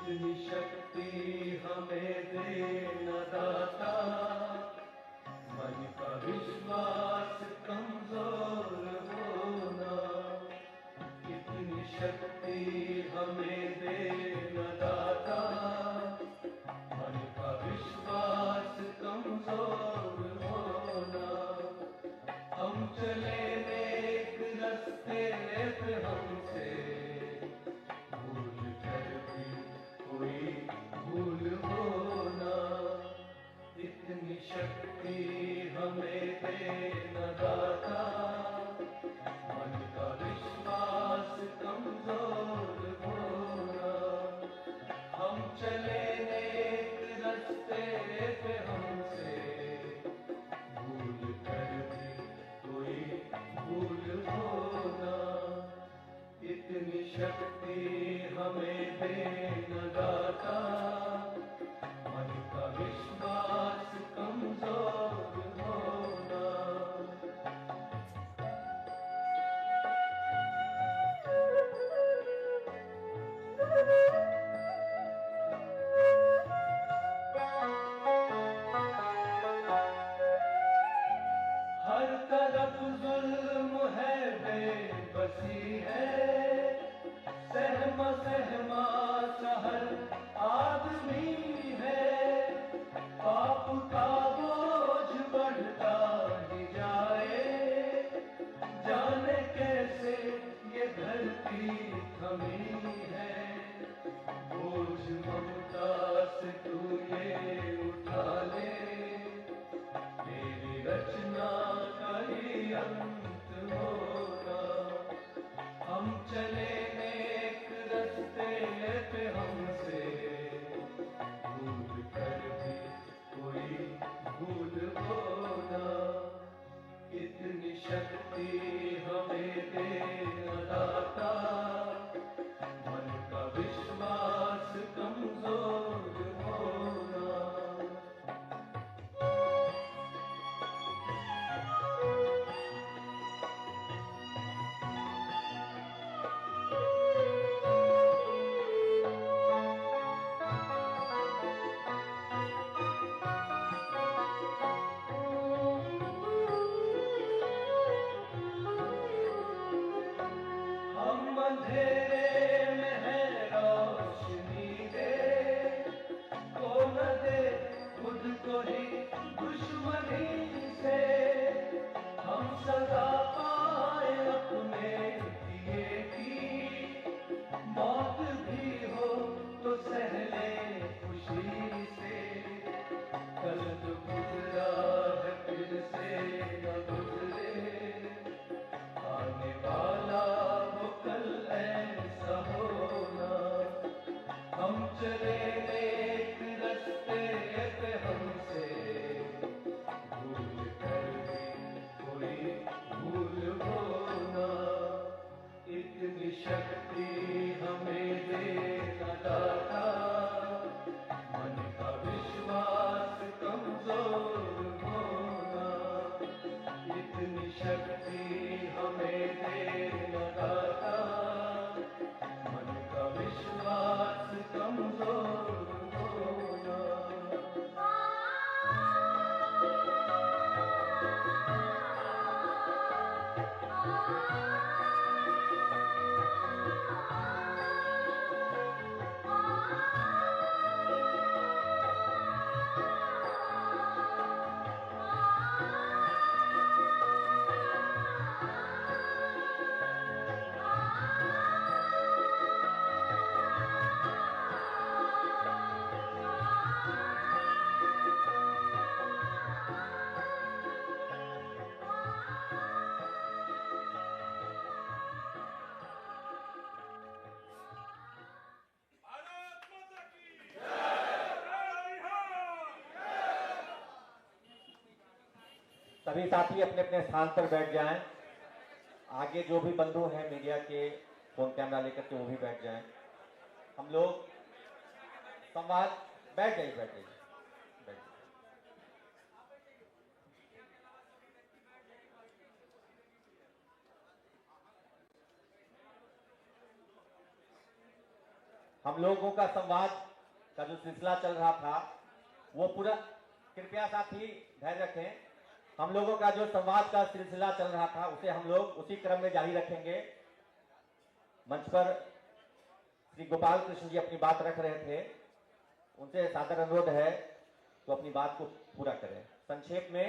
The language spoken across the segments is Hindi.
इतनी शक्ति हमें दे न दाता, मन का विश्वास कमजोर होना। इतनी शक्ति हमें दे न दाता, मन का विश्वास कमजोर होना। हम चले नेक रास्ते पे हमसे भूल कर भी कोई भूल होना। इतनी शक्ति हमें दे न दाता, मन का विश्वास कमजोर होना। हम चले नेक रास्ते पे हमसे भूल कर भी कोई भूल होना। इतनी शक्ति हमें दे न दाता, मन का विश्वास कमजोर होना। हर तरफ जुल्म है, बेबसी है, सहमा सहमा सा हर आदमी है। पाप का बोझ बढ़ता ही जाए, जाने कैसे ये धरती थमी है। बोझ ममता से तू ये उठा ले, तेरी रचना का ही अंत होगा। हम चले नेक रास्ते पे हमसे भूल कर भी कोई भूल होना। इतनी शक्ति हमें दे न दाता, मन का विश्वास कमजोर होना। हम अंधेरे में है रोशनी दे, को न दे खुद को ही दुश्मनी से। हम सजा पाए अपने दिए की, मौत भी हो तो सह ले खुशी से। कल जो गुजरा है फिर से न गुजरे, आने वाला वो कल ऐसा होना। हम चले नेक रास्ते पे हमसे भूल कर भी कोई भूल होना। इतनी शक्ति हमें दे न दाता, मन का विश्वास कमजोर होना। इतनी शक्ति हमें दे न दाता, मन का विश्वास कमजोर होना। सभी साथी अपने अपने स्थान पर बैठ जाएं। आगे जो भी बंधु हैं मीडिया के फोन कैमरा लेकर के वो भी बैठ जाएं। हम लोग संवाद बैठ जाइए बैठ जाइए बैठ जाइए। हम लोगों का संवाद का जो सिलसिला चल रहा था वो पूरा, कृपया साथी धैर्य रखें, हम लोगों का जो संवाद का सिलसिला चल रहा था उसे हम लोग उसी क्रम में जारी रखेंगे। मंच पर श्री गोपाल कृष्ण जी अपनी बात रख रहे थे, उनसे सादर अनुरोध है तो अपनी बात को पूरा करें। संक्षेप में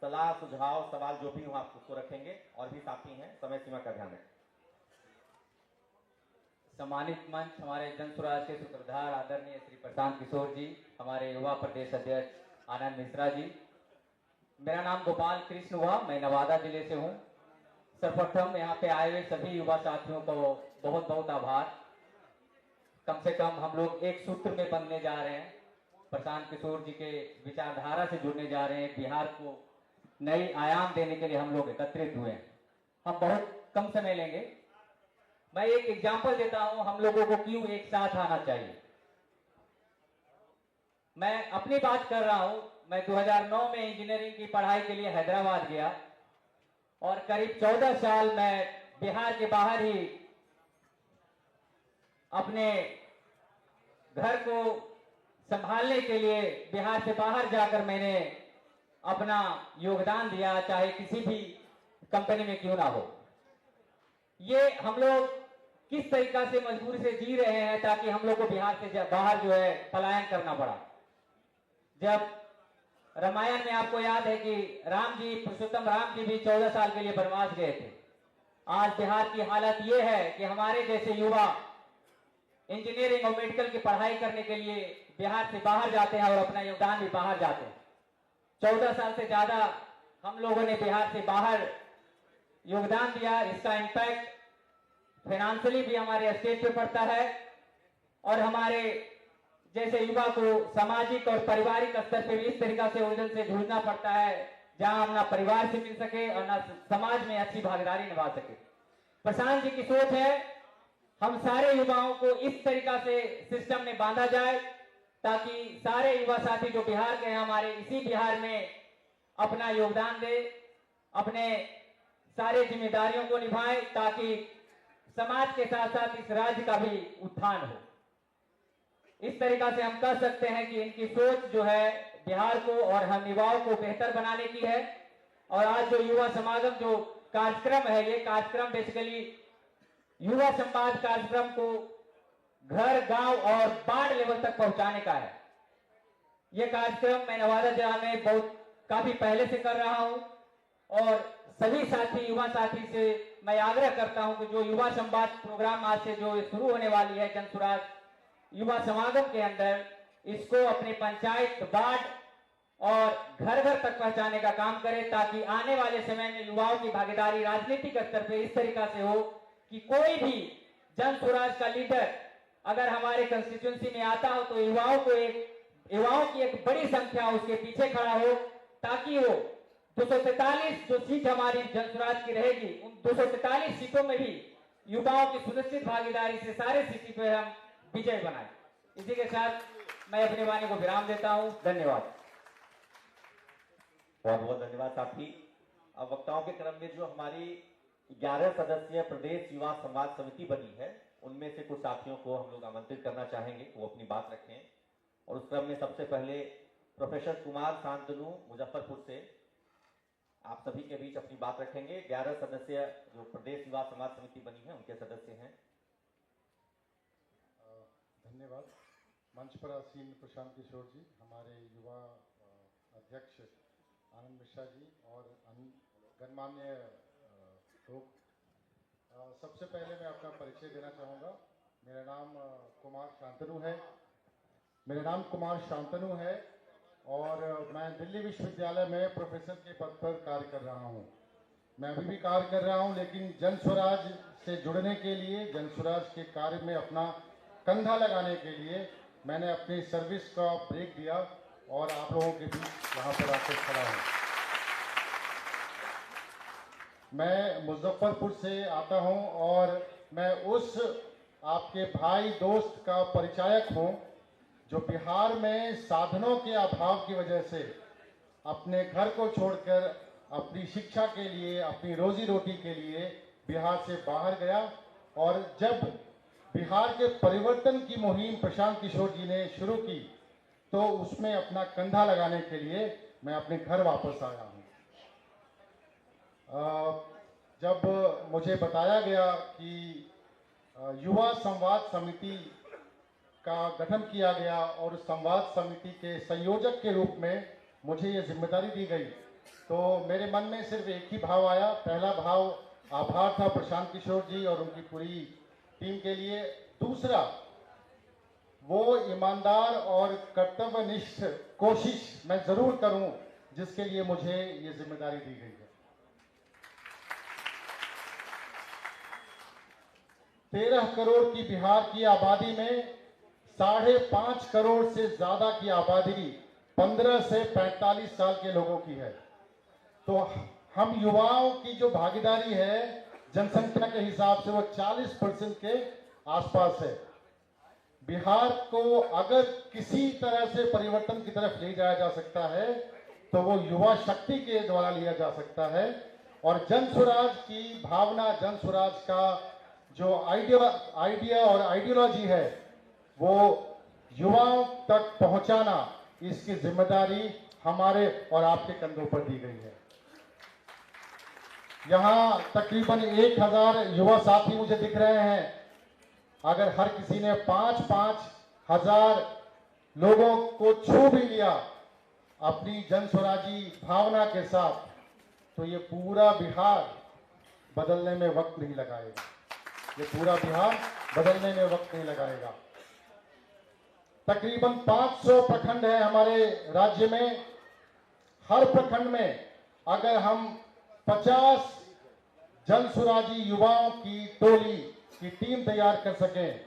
सलाह, सुझाव, सवाल जो भी हो आप उसको रखेंगे, और भी साथी हैं, समय सीमा का ध्यान रखें। सम्मानित मंच, हमारे जन स्वराज के सूत्रधार आदरणीय श्री प्रशांत किशोर जी, हमारे युवा प्रदेश अध्यक्ष आनंद मिश्रा जी, मेरा नाम गोपाल कृष्ण हुआ, मैं नवादा जिले से हूँ। सर्वप्रथम यहाँ पे आए हुए सभी युवा साथियों को बहुत बहुत आभार। कम से कम हम लोग एक सूत्र में बनने जा रहे हैं, प्रशांत किशोर जी के विचारधारा से जुड़ने जा रहे हैं, बिहार को नई आयाम देने के लिए हम लोग एकत्रित हुए हैं। हम बहुत कम समय लेंगे। मैं एक एग्जाम्पल देता हूं हम लोगों को क्यों एक साथ आना चाहिए। मैं अपनी बात कर रहा हूं। मैं 2009 में इंजीनियरिंग की पढ़ाई के लिए हैदराबाद गया और करीब 14 साल मैं बिहार के बाहर ही अपने घर को संभालने के लिए बिहार से बाहर जाकर मैंने अपना योगदान दिया, चाहे किसी भी कंपनी में क्यों ना हो। ये हम लोग किस तरीका से मजबूरी से जी रहे हैं ताकि हम लोग को बिहार से बाहर जो है पलायन करना पड़ा। जब रामायण में आपको याद है कि राम जी, पुरुषोत्तम राम जी भी 14 साल के लिए वनवास गए थे। आज बिहार की हालत ये है कि हमारे जैसे युवा इंजीनियरिंग और मेडिकल की पढ़ाई करने के लिए बिहार से बाहर जाते हैं और अपना योगदान भी बाहर जाते हैं। 14 साल से ज्यादा हम लोगों ने बिहार से बाहर योगदान दिया। इसका इम्पैक्ट फाइनेंशियली भी हमारे स्टेट पे पड़ता है और हमारे जैसे युवा को सामाजिक और पारिवारिक स्तर पे भी इस तरीका से उलझन से जूझना पड़ता है जहां हम ना परिवार से मिल सके और ना समाज में अच्छी भागीदारी निभा सके। प्रशांत जी की सोच है हम सारे युवाओं को इस तरीका से सिस्टम में बांधा जाए ताकि सारे युवा साथी जो बिहार के हैं हमारे इसी बिहार में अपना योगदान दे, अपने सारे जिम्मेदारियों को निभाए ताकि समाज के साथ साथ इस राज्य का भी उत्थान हो। इस तरीका से हम कह सकते हैं कि इनकी सोच जो है बिहार को और हम युवाओं को बेहतर बनाने की है। और आज जो युवा समागम जो कार्यक्रम है, ये कार्यक्रम बेसिकली युवा संवाद कार्यक्रम को घर, गांव और वार्ड लेवल तक पहुंचाने का है। यह कार्यक्रम मैं नवादा जिला में काफी पहले से कर रहा हूं और सभी साथी, युवा साथी से मैं आग्रह करता हूं कि जो युवा संवाद प्रोग्राम आज से जो शुरू होने वाली है जन स्वराज युवा समागम के अंदर, इसको अपने पंचायत, वार्ड और घर घर तक पहुंचाने का काम करें ताकि आने वाले समय में युवाओं की भागीदारी राजनीतिक स्तर पर इस तरीका से हो कि कोई भी जन स्वराज का लीडर अगर हमारे कंस्टिट्यूंसी में आता हो तो युवाओं की एक बड़ी संख्या उसके पीछे खड़ा हो ताकि वो 243 जो सीट हमारी जन स्वराज की रहेगी उन 243 सीटों में भी युवाओं की सुनिश्चित भागीदारी से सारे सिटी पे हम विजय बनाए। इसी के साथ मैं अपनी वाणी को विराम देता हूं। धन्यवाद। बहुत बहुत धन्यवाद साथी। अब वक्ताओं के क्रम में जो हमारी 11 सदस्यीय प्रदेश युवा संवाद समिति बनी है उनमें से कुछ साथियों को हम लोग आमंत्रित करना चाहेंगे वो अपनी बात रखें। और उस क्रम में सबसे पहले प्रोफेसर कुमार शांतनु मुजफ्फरपुर से आप सभी के बीच अपनी बात रखेंगे। 11 सदस्यीय जो प्रदेश युवा समाज समिति बनी है उनके सदस्य हैं। धन्यवाद। मंच पर आसीन प्रशांत किशोर जी, हमारे युवा अध्यक्ष आनंद मिश्रा जी और गणमान्य लोग, सबसे पहले मैं अपना परिचय देना चाहूँगा। मेरा नाम कुमार शांतनु है और मैं दिल्ली विश्वविद्यालय में प्रोफेसर के पद पर कार्य कर रहा हूँ। मैं अभी भी कार्य कर रहा हूँ, लेकिन जन स्वराज से जुड़ने के लिए, जन स्वराज के कार्य में अपना कंधा लगाने के लिए मैंने अपनी सर्विस का ब्रेक दिया और आप लोगों के बीच यहाँ पर आकर खड़ा हूँ। मैं मुजफ्फरपुर से आता हूँ और मैं उस आपके भाई दोस्त का परिचायक हूँ जो बिहार में साधनों के अभाव की वजह से अपने घर को छोड़कर अपनी शिक्षा के लिए, अपनी रोजी रोटी के लिए बिहार से बाहर गया। और जब बिहार के परिवर्तन की मुहिम प्रशांत किशोर जी ने शुरू की, तो उसमें अपना कंधा लगाने के लिए मैं अपने घर वापस आया हूँ। जब मुझे बताया गया कि युवा संवाद समिति का गठन किया गया और उस संवाद समिति के संयोजक के रूप में मुझे ये जिम्मेदारी दी गई, तो मेरे मन में सिर्फ एक ही भाव आया। पहला भाव आभार था प्रशांत किशोर जी और उनकी पूरी टीम के लिए। दूसरा, वो ईमानदार और कर्तव्यनिष्ठ कोशिश मैं जरूर करूं जिसके लिए मुझे ये जिम्मेदारी दी गई है। 13 करोड़ की बिहार की आबादी में 5.5 करोड़ से ज्यादा की आबादी 15 से 45 साल के लोगों की है। तो हम युवाओं की जो भागीदारी है जनसंख्या के हिसाब से वो 40% के आसपास है। बिहार को अगर किसी तरह से परिवर्तन की तरफ ले जाया जा सकता है तो वो युवा शक्ति के द्वारा लिया जा सकता है। और जन स्वराज की भावना, जन स्वराज का जो आइडिया और आइडियोलॉजी है वो युवाओं तक पहुंचाना, इसकी जिम्मेदारी हमारे और आपके कंधों पर दी गई है। यहाँ तकरीबन 1000 युवा साथी मुझे दिख रहे हैं। अगर हर किसी ने 5-5 हजार लोगों को छू भी लिया अपनी जन स्वराजी भावना के साथ, तो ये पूरा बिहार बदलने में वक्त नहीं लगाएगा। ये पूरा बिहार बदलने में वक्त नहीं लगाएगा। तकरीबन 500 प्रखंड है हमारे राज्य में। हर प्रखंड में अगर हम 50 जन स्वराजी युवाओं की टोली की टीम तैयार कर सकें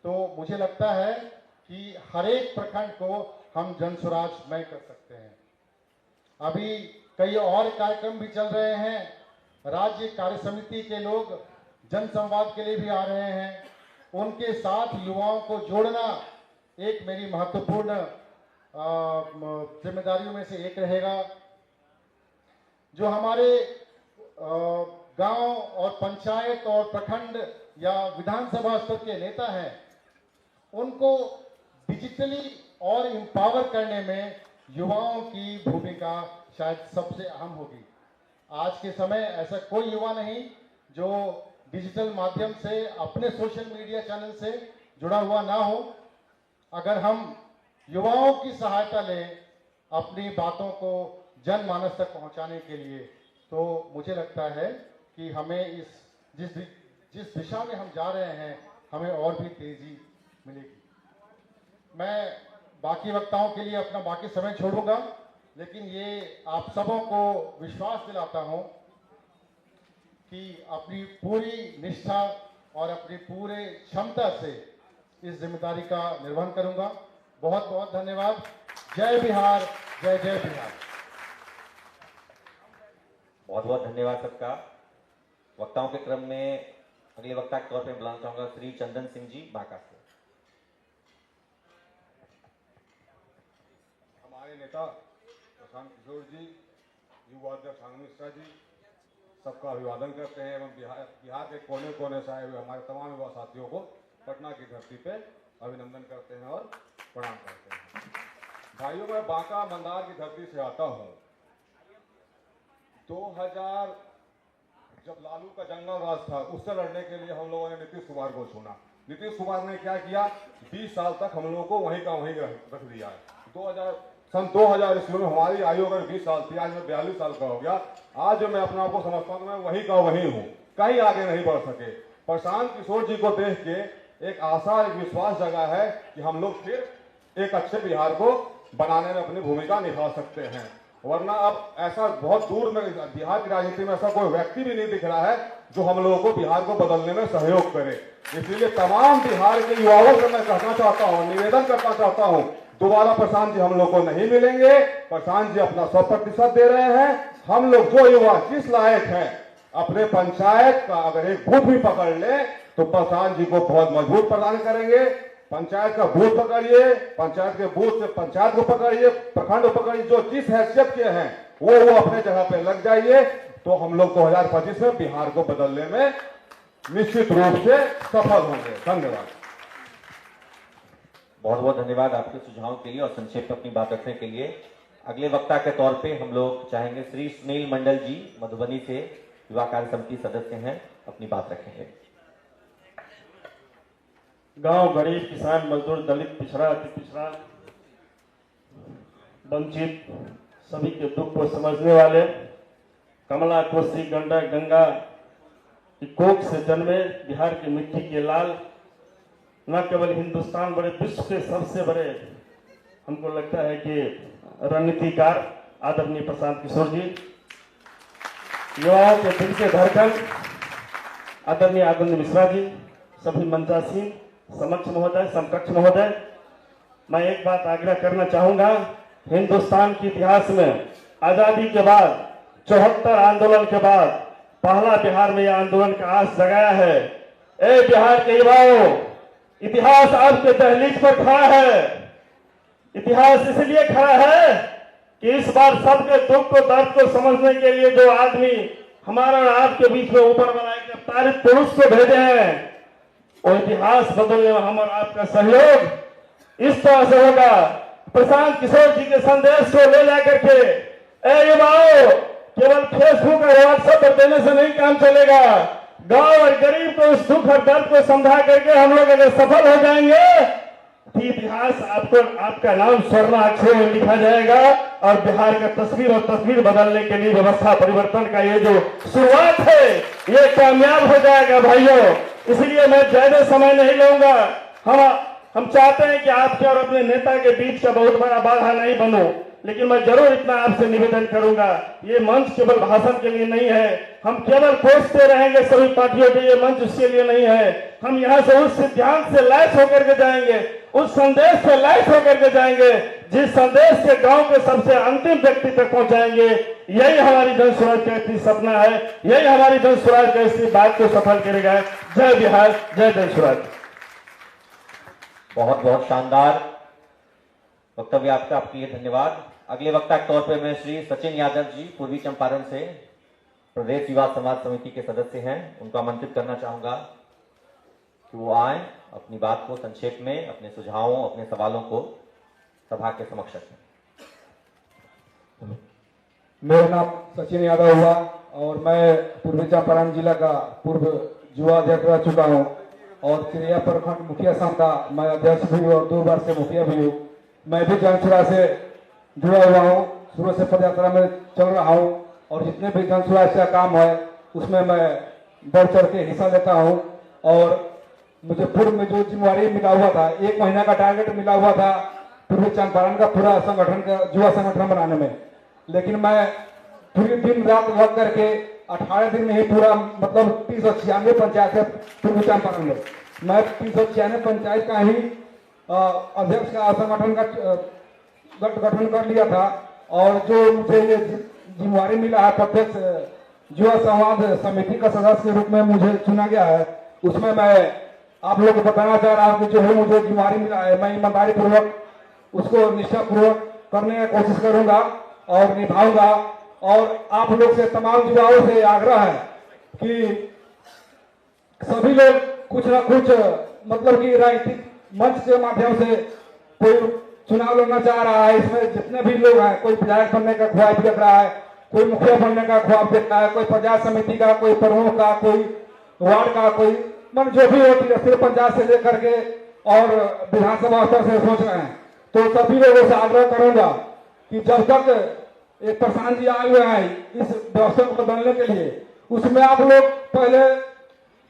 तो मुझे लगता है कि हर एक प्रखंड को हम जन स्वराजमय कर सकते हैं। अभी कई और कार्यक्रम भी चल रहे हैं। राज्य कार्य समिति के लोग जन संवाद के लिए भी आ रहे हैं। उनके साथ युवाओं को जोड़ना एक मेरी महत्वपूर्ण जिम्मेदारियों में से एक रहेगा। जो हमारे गांव और पंचायत और प्रखंड या विधानसभा स्तर के नेता हैं, उनको डिजिटली और एम्पावर करने में युवाओं की भूमिका शायद सबसे अहम होगी। आज के समय ऐसा कोई युवा नहीं जो डिजिटल माध्यम से अपने सोशल मीडिया चैनल से जुड़ा हुआ ना हो। अगर हम युवाओं की सहायता लें अपनी बातों को जनमानस तक पहुंचाने के लिए, तो मुझे लगता है कि हमें जिस दिशा में हम जा रहे हैं हमें और भी तेजी मिलेगी। मैं बाकी वक्ताओं के लिए अपना बाकी समय छोड़ूंगा, लेकिन ये आप सबों को विश्वास दिलाता हूं कि अपनी पूरी निष्ठा और अपनी पूरे क्षमता से इस जिम्मेदारी का निर्वहन करूंगा। बहुत बहुत धन्यवाद। जय बिहार, जय जय बिहार। बहुत बहुत धन्यवाद सबका। वक्ताओं के क्रम में अगले वक्ता के तौर पर बुलाना चाहूंगा श्री चंदन सिंह जी बांका से। हमारे नेता प्रशांत किशोर जी, युवा अध्यक्ष आनंद मिश्रा जी, सबका अभिवादन करते हैं एवं बिहार के कोने कोने से आए हुए हमारे तमाम युवा साथियों को पटना की धरती पे अभिनंदन करते हैं और प्रणाम करते हैं। भाइयों, मैं बांका मंदार की धरती से आता हूँ। 2000 जब लालू का जंगल राज था, उससे लड़ने के लिए हम लोगों ने नीतीश कुमार को चुना। नीतीश कुमार ने क्या किया, 20 साल तक हम लोगों को वहीं का वहीं रख दिया है। सन 2000 ईस्वी में हमारी आयु अगर 20 साल थी, आज मैं 42 साल का हो गया। आज जो मैं अपने आप को समझता हूँ मैं वहीं का वहीं हूँ, कहीं आगे नहीं बढ़ सके। प्रशांत किशोर जी को देख के एक आशा, एक विश्वास जगा है कि हम लोग फिर एक अच्छे बिहार को बनाने में अपनी भूमिका निभा सकते हैं। वरना अब ऐसा बहुत दूर में बिहार की राजनीति में ऐसा कोई व्यक्ति भी नहीं दिख रहा है जो हम लोगों को बिहार को बदलने में सहयोग करे। इसलिए तमाम बिहार के युवाओं से मैं कहना चाहता हूँ, निवेदन करना चाहता हूँ, दोबारा प्रशांत जी हम लोग को नहीं मिलेंगे। प्रशांत जी अपना 100% दे रहे हैं। हम लोग जो युवा जिस लायक हैं, अपने पंचायत का अगर एक बूथ भी पकड़ ले तो प्रशांत जी को बहुत मजबूत प्रदान करेंगे। पंचायत का बूथ पकड़िए, पंचायत के बूथ से पंचायत को पकड़िए, प्रखंड को पकड़िए, जो जिस हैसियत के हैं वो अपने जगह पे लग जाइए, तो हम लोग 2025 में बिहार को बदलने में निश्चित रूप से सफल होंगे। धन्यवाद। बहुत बहुत धन्यवाद आपके सुझाव के लिए और संक्षेप में अपनी बात रखने के लिए। अगले वक्ता के तौर पे हम लोग चाहेंगे श्री सुनील मंडल जी, मधुबनी से युवा कार्य समिति सदस्य हैं, अपनी बात रखेंगे। गांव, गरीब, किसान, मजदूर, दलित, पिछड़ा, अति पिछड़ा, वंचित सभी के दुख को समझने वाले, कमला, कोसी, गंडक, गंगा की कोख से जन्मे बिहार की मिट्टी के लाल, न केवल हिंदुस्तान बड़े विश्व के सबसे बड़े हमको लगता है कि रणनीतिकार आदरणीय प्रशांत किशोर जी, युवाओं के दिल के धड़कन आदरणीय आनंद मिश्रा जी, सभी मंचासीन, समक्ष महोदय, समकक्ष महोदय, मैं एक बात आग्रह करना चाहूंगा। हिंदुस्तान के इतिहास में आजादी के बाद 74 आंदोलन के बाद पहला बिहार में यह आंदोलन का आस जगाया है। ए बिहार के युवाओं, इतिहास आपके दहलीज पर खड़ा है। इतिहास इसलिए खड़ा है कि इस बार सबके दुख को, दर्द को समझने के लिए जो आदमी हमारा और आपके बीच में ऊपर बनाए के अवतारित पुरुष को भेजे हैं, और इतिहास बदलने में हम और आपका सहयोग इस तरह से होगा। प्रशांत किशोर जी के संदेश को ले जाकर के ए युवाओं, केवल फेसबुक और व्हाट्सएप पर देने से नहीं काम चलेगा। गांव और गरीब को उस दुख और दर्द को समझा करके हम लोग अगर सफल हो जाएंगे तो इतिहास आपका नाम स्वर्ण अक्षरों में लिखा जाएगा और बिहार का तस्वीर बदलने के लिए व्यवस्था परिवर्तन का ये जो शुरुआत है ये कामयाब हो जाएगा भाइयों। इसलिए मैं ज्यादा समय नहीं लूंगा। हम चाहते हैं कि आपके और अपने नेता के बीच का बहुत बड़ा बाधा नहीं बनो, लेकिन मैं जरूर इतना आपसे निवेदन करूंगा, ये मंच केवल भाषण के लिए नहीं है, हम केवल कोसते रहेंगे सभी पार्टियों के, ये मंच उसके लिए नहीं है। हम यहाँ से उस सिद्धांत से लैस होकर के जाएंगे, उस संदेश से लैस होकर के जाएंगे जिस संदेश से गांव के सबसे अंतिम व्यक्ति तक पहुंचाएंगे। यही हमारी जन स्वराज का इतनी सपना है, यही हमारी जन स्वराज का इसी बात को सफल करेगा। जय बिहार, जय जन स्वराज। बहुत बहुत शानदार वक्तव्य आपका, आपके लिए धन्यवाद। अगले वक्ता के तौर पे मैं श्री सचिन यादव जी, पूर्वी चंपारण से प्रदेश युवा समाज समिति के सदस्य हैं, उनको आमंत्रित करना चाहूंगा कि वो आए, अपनी बात को संक्षेप में, अपने सुझावों, अपने सवालों को सभा के समक्ष रखें। मेरा नाम सचिन यादव हुआ और मैं पूर्वी चंपारण जिला का पूर्व युवा अध्यक्ष रह चुका हूँ और चिड़िया प्रखंड मुखिया संघ का मैं अध्यक्ष भी हूँ और 2 बार से मुखिया भी हूँ। मैं भी जनसुराज से जुड़ा हुआ हूँ, शुरू से पदयात्रा में चल रहा हूँ और जितने भी जनसुराज का काम है उसमें मैं बढ़ चढ़ के हिस्सा लेता हूँ। और मुझे पूर्व में जो जिम्मेवारी मिला हुआ था, 1 महीना का टारगेट मिला हुआ था पूर्वी चंपारण का पूरा संगठन का युवा संगठन बनाने में, लेकिन मैं पूरी दिन रात लग करके 18 दिन में ही पूरा मतलब 396 पंचायत है पूर्वी चंपारण में। मैं 396 पंचायत का ही अध्यक्ष का संगठन का गठन कर लिया था और जो मुझे ये जिम्मेवारी मिला है प्रत्यक्ष युवा संवाद समिति का सदस्य के रूप में मुझे चुना गया है, उसमें मैं आप लोग को बताना चाह रहा हूँ कि जो है मुझे जिम्मेवारी मिला है मैं ईमानदारी पूर्वक उसको निष्ठापूर्वक करने की कोशिश करूंगा और निभाऊंगा। और आप लोग से, तमाम युवाओं से आग्रह है कि सभी लोग कुछ ना कुछ मतलब कि राजनीतिक मंच के माध्यम से कोई चुनाव लड़ना चाह रहा है। इसमें जितने भी लोग हैं, कोई विधायक बनने का ख्वाब देख रहा है, कोई मुखिया बनने का ख्वाब देख रहा है, कोई पंचायत समिति का, कोई प्रमुख का, कोई वार्ड का, कोई मन जो भी होती है सिर्फ पंचायत से लेकर के और विधानसभा स्तर से सोच रहे हैं। तो सभी लोगों से आग्रह करूंगा कि जब तक एक प्रशांत जी आए हुए हैं इस व्यवस्था को बदलने के लिए, उसमें आप लोग पहले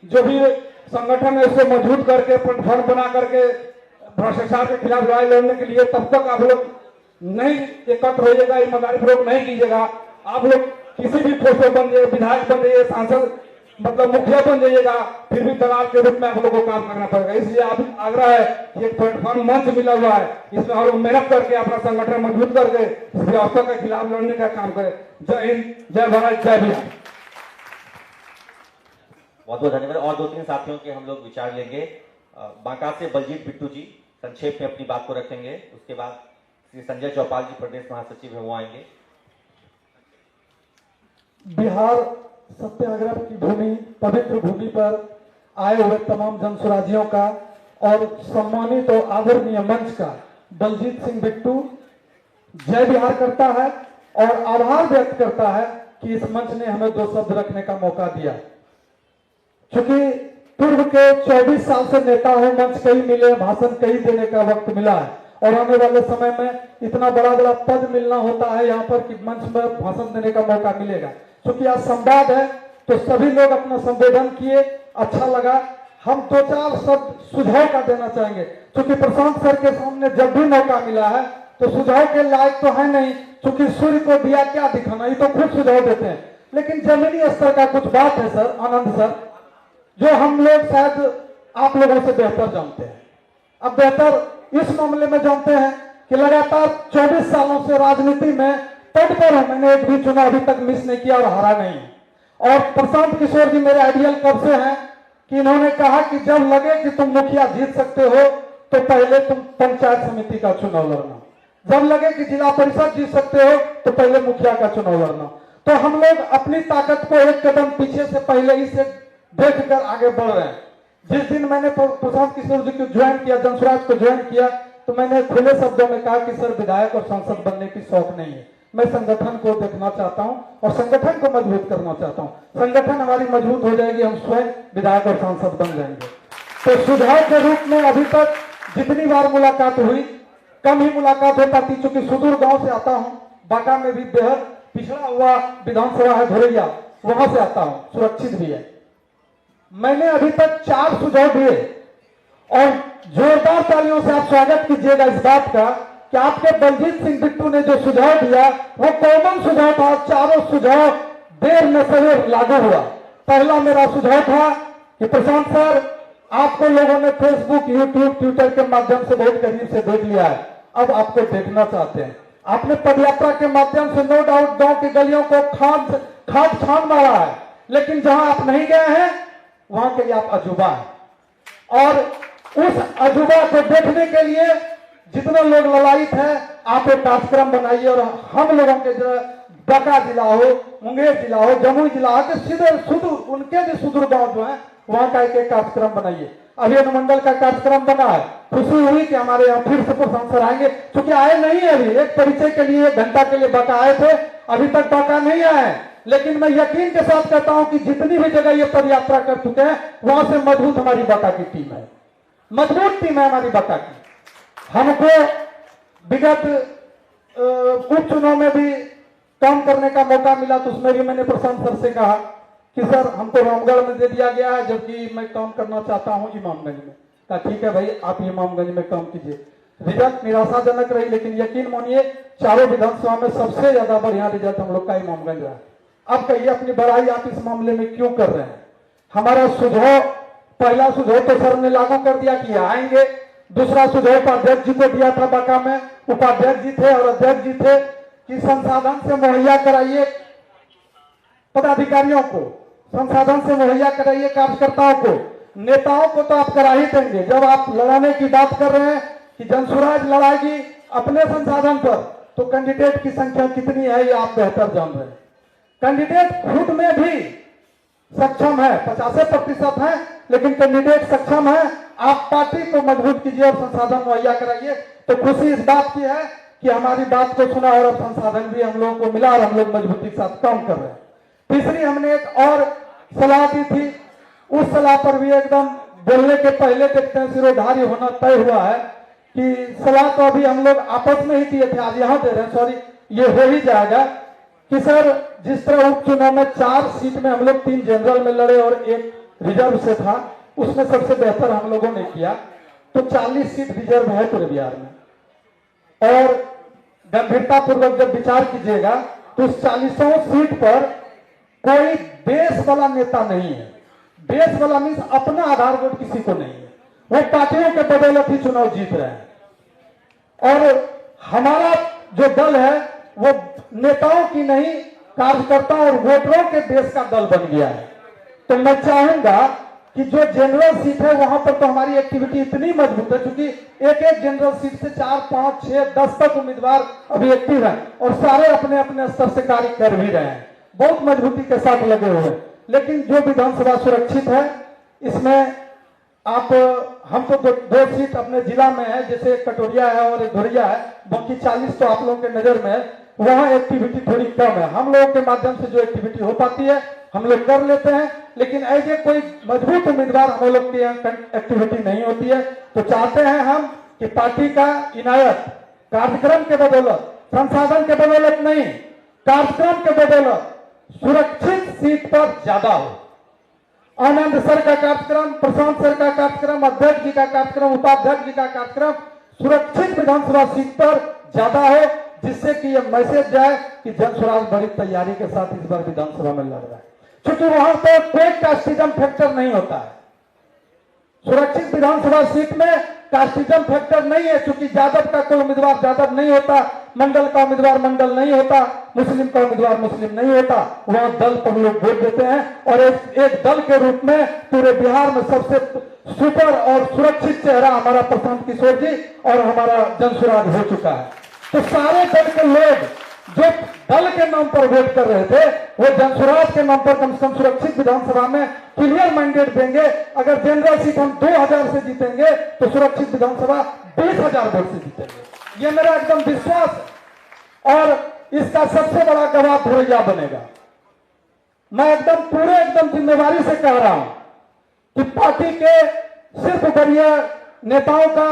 जो भी संगठन है उसको मजबूत करके प्लेटफॉर्म बना करके भ्रष्टाचार के खिलाफ लड़ाई लड़ने के लिए तब तक आप लोग नहीं एकत्र होइएगा, ईमानदारी पूर्वक नहीं कीजिएगा। आप लोग किसी भी पोस्ट पर बन जाइए, विधायक बन जाइए, सांसद मतलब मुखिया बन जाइएगा, फिर भी दलाल के रूप में आप लोगों को काम करना पड़ेगा। इसलिए आप आग्रह है कि एक प्लेटफॉर्म मंच मिला हुआ है, इसमें हम लोग मेहनत करके अपना संगठन मजबूत करके इस व्यवस्था के खिलाफ लड़ने का काम करें। जय हिंद, जय भारत, जय बिहार। बहुत बहुत धन्यवाद। और 2-3 साथियों के हम लोग विचार लेंगे। बांका से बलजीत बिट्टू जी संक्षेप में अपनी बात को रखेंगे, उसके बाद श्री संजय चौपाल जी प्रदेश महासचिव है वो आएंगे। बिहार सत्याग्रह की भूमि, पवित्र भूमि पर आए हुए तमाम जनसुराजियों का और सम्मानित और आदरणीय मंच का बलजीत सिंह बिट्टू जय बिहार करता है और आभार व्यक्त करता है कि इस मंच ने हमें 2 शब्द रखने का मौका दिया। क्योंकि पूर्व के 24 साल से नेता हूं, मंच कई मिले, भाषण कई देने का वक्त मिला है और आने वाले समय में इतना बड़ा बड़ा पद मिलना होता है यहाँ पर कि मंच में भाषण देने का मौका मिलेगा। क्योंकि आज संवाद है तो सभी लोग अपना संबोधन किए, अच्छा लगा। हम 2-4 शब्द सुझाव का देना चाहेंगे क्योंकि प्रशांत सर के सामने जब भी मौका मिला है तो सुझाव के लायक तो है नहीं, क्योंकि सूर्य को दिया क्या दिखाना, ये तो खुद सुझाव देते हैं। लेकिन जमीनी स्तर का कुछ बात है सर, आनंद सर, जो हम लोग शायद आप लोगों से बेहतर जानते हैं। अब बेहतर इस मामले में जानते हैं कि लगातार 24 सालों से राजनीति में तट पर हूं, मैंने एक भी चुनाव अभी तक मिस नहीं किया और हारा नहीं। और प्रशांत किशोर जी मेरे आइडियल कब से हैं कि इन्होंने कहा कि जब लगे कि तुम मुखिया जीत सकते हो तो पहले तुम पंचायत समिति का चुनाव लड़ना, जब लगे कि जिला परिषद जीत सकते हो तो पहले मुखिया का चुनाव लड़ना। तो हम लोग अपनी ताकत को एक कदम पीछे से पहले ही से देखकर आगे बढ़ रहे हैं। जिस दिन मैंने प्रशांत किशोर जी को ज्वाइन किया, जनसुराज को ज्वाइन किया, तो मैंने खुले शब्दों में कहा कि सर विधायक और सांसद बनने की शौक नहीं है, मैं संगठन को देखना चाहता हूं और संगठन को मजबूत करना चाहता हूं। संगठन हमारी मजबूत हो जाएगी, हम स्वयं विधायक और सांसद बन जाएंगे। तो सुझाव के रूप में अभी तक जितनी बार मुलाकात हुई, कम ही मुलाकात हो पाती, चूंकि सुदूर गांव से आता हूं, बांका में भी बेहद पिछड़ा हुआ विधानसभा है धोरैया, वहां से आता हूं, सुरक्षित भी है। मैंने अभी तक 4 सुझाव दिए और जोरदार तालियों से आप स्वागत कीजिएगा इस बात का कि आपके बलजीत सिंह बिट्टू ने जो सुझाव दिया वो कॉमन सुझाव था। चारों सुझाव देर न सवेर लागू हुआ। पहला मेरा सुझाव था कि प्रशांत सर, आपको लोगों ने फेसबुक, यूट्यूब, ट्विटर के माध्यम से बहुत करीब से देख लिया है, अब आपको देखना चाहते हैं। आपने पदयात्रा के माध्यम से नो डाउट गांव की गलियों को खाद छान मारा है, लेकिन जहां आप नहीं गए हैं वहां के लिए आप अजूबा है। और उस अजूबा को देखने के लिए जितने लोग ललायित हैं, आप एक कार्यक्रम बनाइए और हम लोगों के जो बांका जिला हो, मुंगेर जिला हो, जमुई जिला हो, कि सीधे सुदूर उनके भी सुदूर गांव जो है वहां का एक कार्यक्रम बनाइए। अभी अनुमंडल का कार्यक्रम बना है, खुशी हुई कि हमारे यहाँ फिर से प्रशांत सर आएंगे, क्योंकि आए नहीं है अभी, एक परिचय के लिए 1 घंटा के लिए बांका आए थे, अभी तक बांका नहीं आए हैं। लेकिन मैं यकीन के साथ कहता हूं कि जितनी भी जगह ये पदयात्रा कर चुके हैं वहां से मजबूत हमारी बांका की टीम है, मजबूत टीम है हमारी बांका की। हमको विगत उपचुनाव में भी काम करने का मौका मिला, तो उसमें भी मैंने प्रशांत सर से कहा कि सर हमको रामगढ़ में दे दिया गया है, जबकि मैं काम करना चाहता हूं इमामगंज में। कहा ठीक है भाई, आप इमामगंज में काम कीजिए। रिजल्ट निराशाजनक रही, लेकिन यकीन मानिए चारों विधानसभा में सबसे ज्यादा बढ़िया रिजल्ट हम लोग का इमामगंज रहा। अब कहिए अपनी बड़ाई आप इस मामले में क्यों कर रहे हैं? हमारा सुझाव, पहला सुझाव तो सर ने लागू कर दिया कि आएंगे। दूसरा सुझाव उपाध्यक्ष जी को दिया था बांका में, उपाध्यक्ष जी थे और अध्यक्ष जी थे कि संसाधन से मुहैया कराइए पदाधिकारियों को, संसाधन से मुहैया कराइए कार्यकर्ताओं को। नेताओं को तो आप करा ही देंगे। जब आप लड़ाने की बात कर रहे हैं कि जनसुराज लड़ाएगी अपने संसाधन पर, तो कैंडिडेट की संख्या कितनी है ये आप बेहतर जान रहे हैं। कैंडिडेट खुद में भी सक्षम है, 50% है, लेकिन कैंडिडेट सक्षम है। आप पार्टी को मजबूत कीजिए और संसाधन मुहैया कराइए। तो खुशी इस बात की है कि हमारी बात को सुना और अब संसाधन भी हम लोगों को मिला और हम लोग मजबूती के साथ काम कर रहे हैं। तीसरी हमने एक और सलाह दी थी, उस सलाह पर भी एकदम बोलने के पहले देखते हैं सिरोधार्य होना तय हुआ है कि सलाह तो अभी हम लोग आपस में ही दिए थे, आज यहाँ दे रहे हैं, सॉरी ये हो ही जाएगा कि सर जिस तरह उपचुनाव में 4 सीट में हम लोग 3 जनरल में लड़े और 1 रिजर्व से था, उसमें सबसे बेहतर हम लोगों ने किया। तो 40 सीट रिजर्व है पूरे बिहार में और गंभीरता पूर्वक जब विचार कीजिएगा तो उस 40 सीट पर कोई बेस वाला नेता नहीं है। बेस वाला मीन्स अपना आधार वोट किसी को नहीं है, वो पार्टियों के बदौलत ही चुनाव जीत रहे हैं। और हमारा जो दल है वो नेताओं की नहीं, कार्यकर्ताओं और वोटरों के देश का दल बन गया है। तो मैं चाहूंगा कि जो जनरल सीट है वहां पर तो हमारी एक्टिविटी इतनी मजबूत है, क्योंकि एक जनरल सीट से 4, 5, 6, 10 तक उम्मीदवार अभी एक्टिव है और सारे अपने अपने स्तर से कार्य कर भी रहे हैं, बहुत मजबूती के साथ लगे हुए हैं। लेकिन जो विधानसभा सुरक्षित है, इसमें आप हम तो दो सीट अपने जिला में है, जैसे कटोरिया है और धुरिया है, बाकी 40 तो आप लोगों के नजर में है। वहाँ एक्टिविटी थोड़ी कम है। हम लोगों के माध्यम से जो एक्टिविटी हो पाती है हम लोग कर लेते हैं, लेकिन ऐसे कोई मजबूत उम्मीदवार हम लोग की एक्टिविटी नहीं होती है। तो चाहते हैं हम कि पार्टी का इनायत कार्यक्रम के बदौलत, संसाधन के बदौलत नहीं, कार्यक्रम के बदौलत सुरक्षित सीट पर ज्यादा हो। आनंद सर का कार्यक्रम, प्रशांत सर का कार्यक्रम, अध्यक्ष जी का कार्यक्रम, उपाध्यक्ष जी का कार्यक्रम सुरक्षित विधानसभा सीट पर ज्यादा हो, जिससे कि यह मैसेज जाए कि जनसुराज बड़ी तैयारी के साथ इस बार विधानसभा में लड़ रहा है। क्योंकि वहां पर कोई कास्टिज्म फैक्टर नहीं होता है। सुरक्षित विधानसभा सीट में कास्टिज्म फैक्टर नहीं है, क्योंकि यादव का कोई उम्मीदवार यादव नहीं होता, मंडल का उम्मीदवार मंडल नहीं होता, मुस्लिम का उम्मीदवार मुस्लिम नहीं होता। वहां दल पर लोग वोट देते हैं और एक दल के रूप में पूरे बिहार में सबसे सुपर और सुरक्षित चेहरा हमारा प्रशांत किशोर जी और हमारा जनसुराज हो चुका है। तो सारे दल के लोग जो दल के नाम पर वोट कर रहे थे वो जनसुराज के नाम पर कम से कम सुरक्षित विधानसभा में क्लियर मैंडेट देंगे। अगर जनरल सीट हम 2000 से जीतेंगे तो सुरक्षित विधानसभा 20,000 वोट से जीतेंगे, ये मेरा एकदम विश्वास है। और इसका सबसे बड़ा गवाह धुरैया बनेगा। मैं एकदम जिम्मेवारी से कह रहा हूं कि पार्टी के सिर्फ वरीय नेताओं का,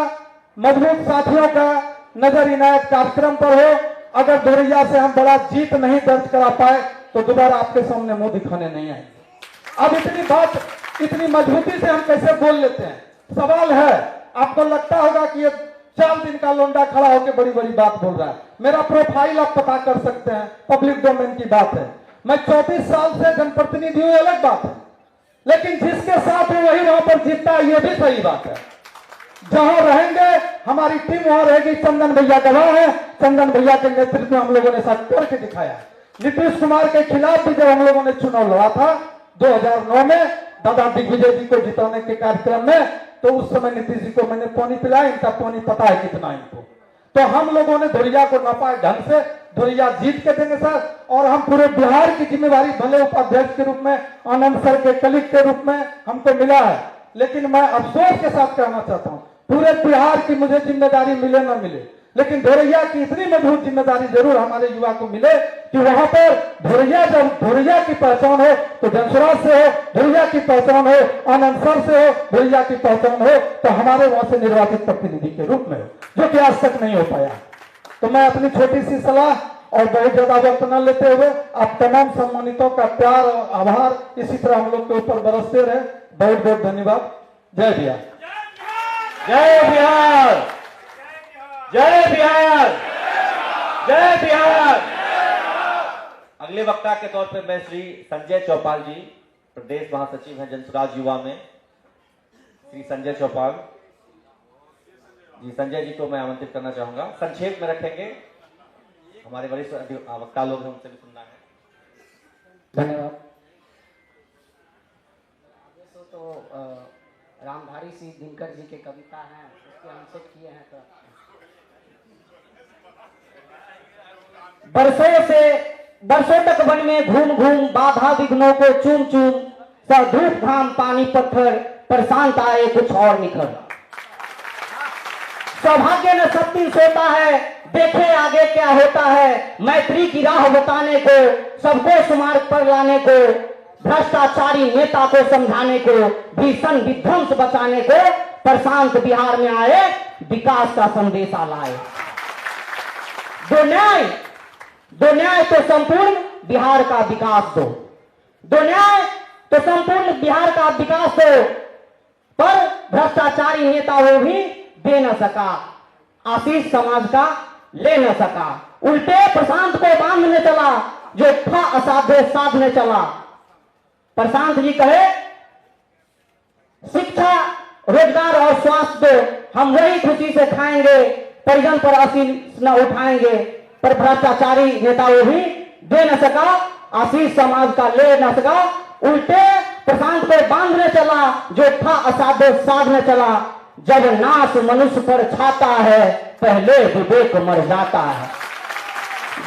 मजबूत साथियों का नजर इनायत कार्यक्रम पर हो। अगर धुरैया से हम बड़ा जीत नहीं दर्ज करा पाए तो दोबारा आपके सामने मुंह दिखाने नहीं आएंगे। अब इतनी बात, इतनी मजबूती से हम कैसे बोल लेते हैं? सवाल है, आपको लगता होगा कि ये 4 दिन का लोंडा खड़ा होकर बड़ी बड़ी बात बोल रहा है। मेरा प्रोफाइल आप पता कर सकते हैं, पब्लिक डोमेन की बात है। मैं 34 साल से जनप्रतिनिधि हूं, अलग बात है, लेकिन जिसके साथ हूं वही वहां पर जीतता है, ये भी सही बात है। जहां रहेंगे हमारी टीम वहां रहेगी। चंदन भैया गवाह है, चंदन भैया के नेतृत्व में हम लोगों ने सब करके दिखाया। नीतीश कुमार के खिलाफ भी जब हम लोगों ने चुनाव लड़ा था 2009 में दादा दिग्विजय जी को जिताने के कार्यक्रम में, तो उस समय नीतीश जी को मैंने पानी पिलाया, इनका पानी पता है कितना इनको। तो हम लोगों ने धुरैया को नापा ढंग से, धुरैया जीत के देंगे सर। और हम पूरे बिहार की जिम्मेवारी भले उपाध्यक्ष के रूप में, आनंद सर के कलीग के रूप में हमको मिला है, लेकिन मैं अफसोस के साथ कहना चाहता हूं पूरे बिहार की मुझे जिम्मेदारी मिले ना मिले, लेकिन धुरैया की इतनी मजबूत जिम्मेदारी जरूर हमारे युवा को मिले कि वहां पर धुरैया, जब धुरैया की पहचान हो तो जनसुराज से हो, धुरैया की पहचान हो आनंद सर से हो, धुरैया की पहचान हो तो हमारे वहां से निर्वाचित प्रतिनिधि के रूप में हो, जो कि आज तक नहीं हो पाया। तो मैं अपनी छोटी सी सलाह और बहुत ज्यादा वक्त न लेते हुए आप तमाम सम्मानितों का प्यार और आभार इसी तरह हम लोग के ऊपर बरसते रहे। बहुत बहुत धन्यवाद। जय बिहार, जय बिहार, जय बिहार, जय बिहार। अगले वक्ता के तौर पर मैं श्री संजय चौपाल जी, प्रदेश महासचिव हैं जनसुराज युवा में, श्री संजय चौपाल जी, संजय जी को मैं आमंत्रित करना चाहूंगा। संक्षेप में रखेंगे, हमारे वरिष्ठ वक्ता लोग हैं, उनसे भी सुनना है। धन्यवाद। तो रामधारी सिंह दिनकर जी के कविता हैं, उसके हम सेट किए हैं। तो बरसों तक वन में घूम घूम बाधा विघ्नों को चूम चूम, सब धूप घाम पानी पत्थर पर शांत आए कुछ और निखर। सौभाग्य न सब दिन सोता है, देखे आगे क्या होता है, मैत्री की राह बताने को, सबको सुमार्ग पर लाने को, भ्रष्टाचारी नेता को समझाने को, भीषण विध्वंस बचाने को, प्रशांत बिहार में आए विकास का संदेशा लाए। दो न्याय तो संपूर्ण बिहार का विकास दो, दो न्याय तो संपूर्ण बिहार का विकास दो, पर भ्रष्टाचारी नेता वो भी दे न सका, आशीष समाज का ले न सका। उल्टे प्रशांत को बांधने चला, जो था असाध्य साधने चला। प्रशांत जी कहे शिक्षा, रोजगार और स्वास्थ्य दो, हम वही खुशी से खाएंगे, परिजन पर आशीष न उठाएंगे। पर भ्रष्टाचारी नेता वो भी दे न सका, आशीष समाज का ले न सका। उल्टे प्रशांत को बांधने चला, जो था असाध्य साधने चला। जब नाश मनुष्य पर छाता है, पहले विवेक मर जाता है।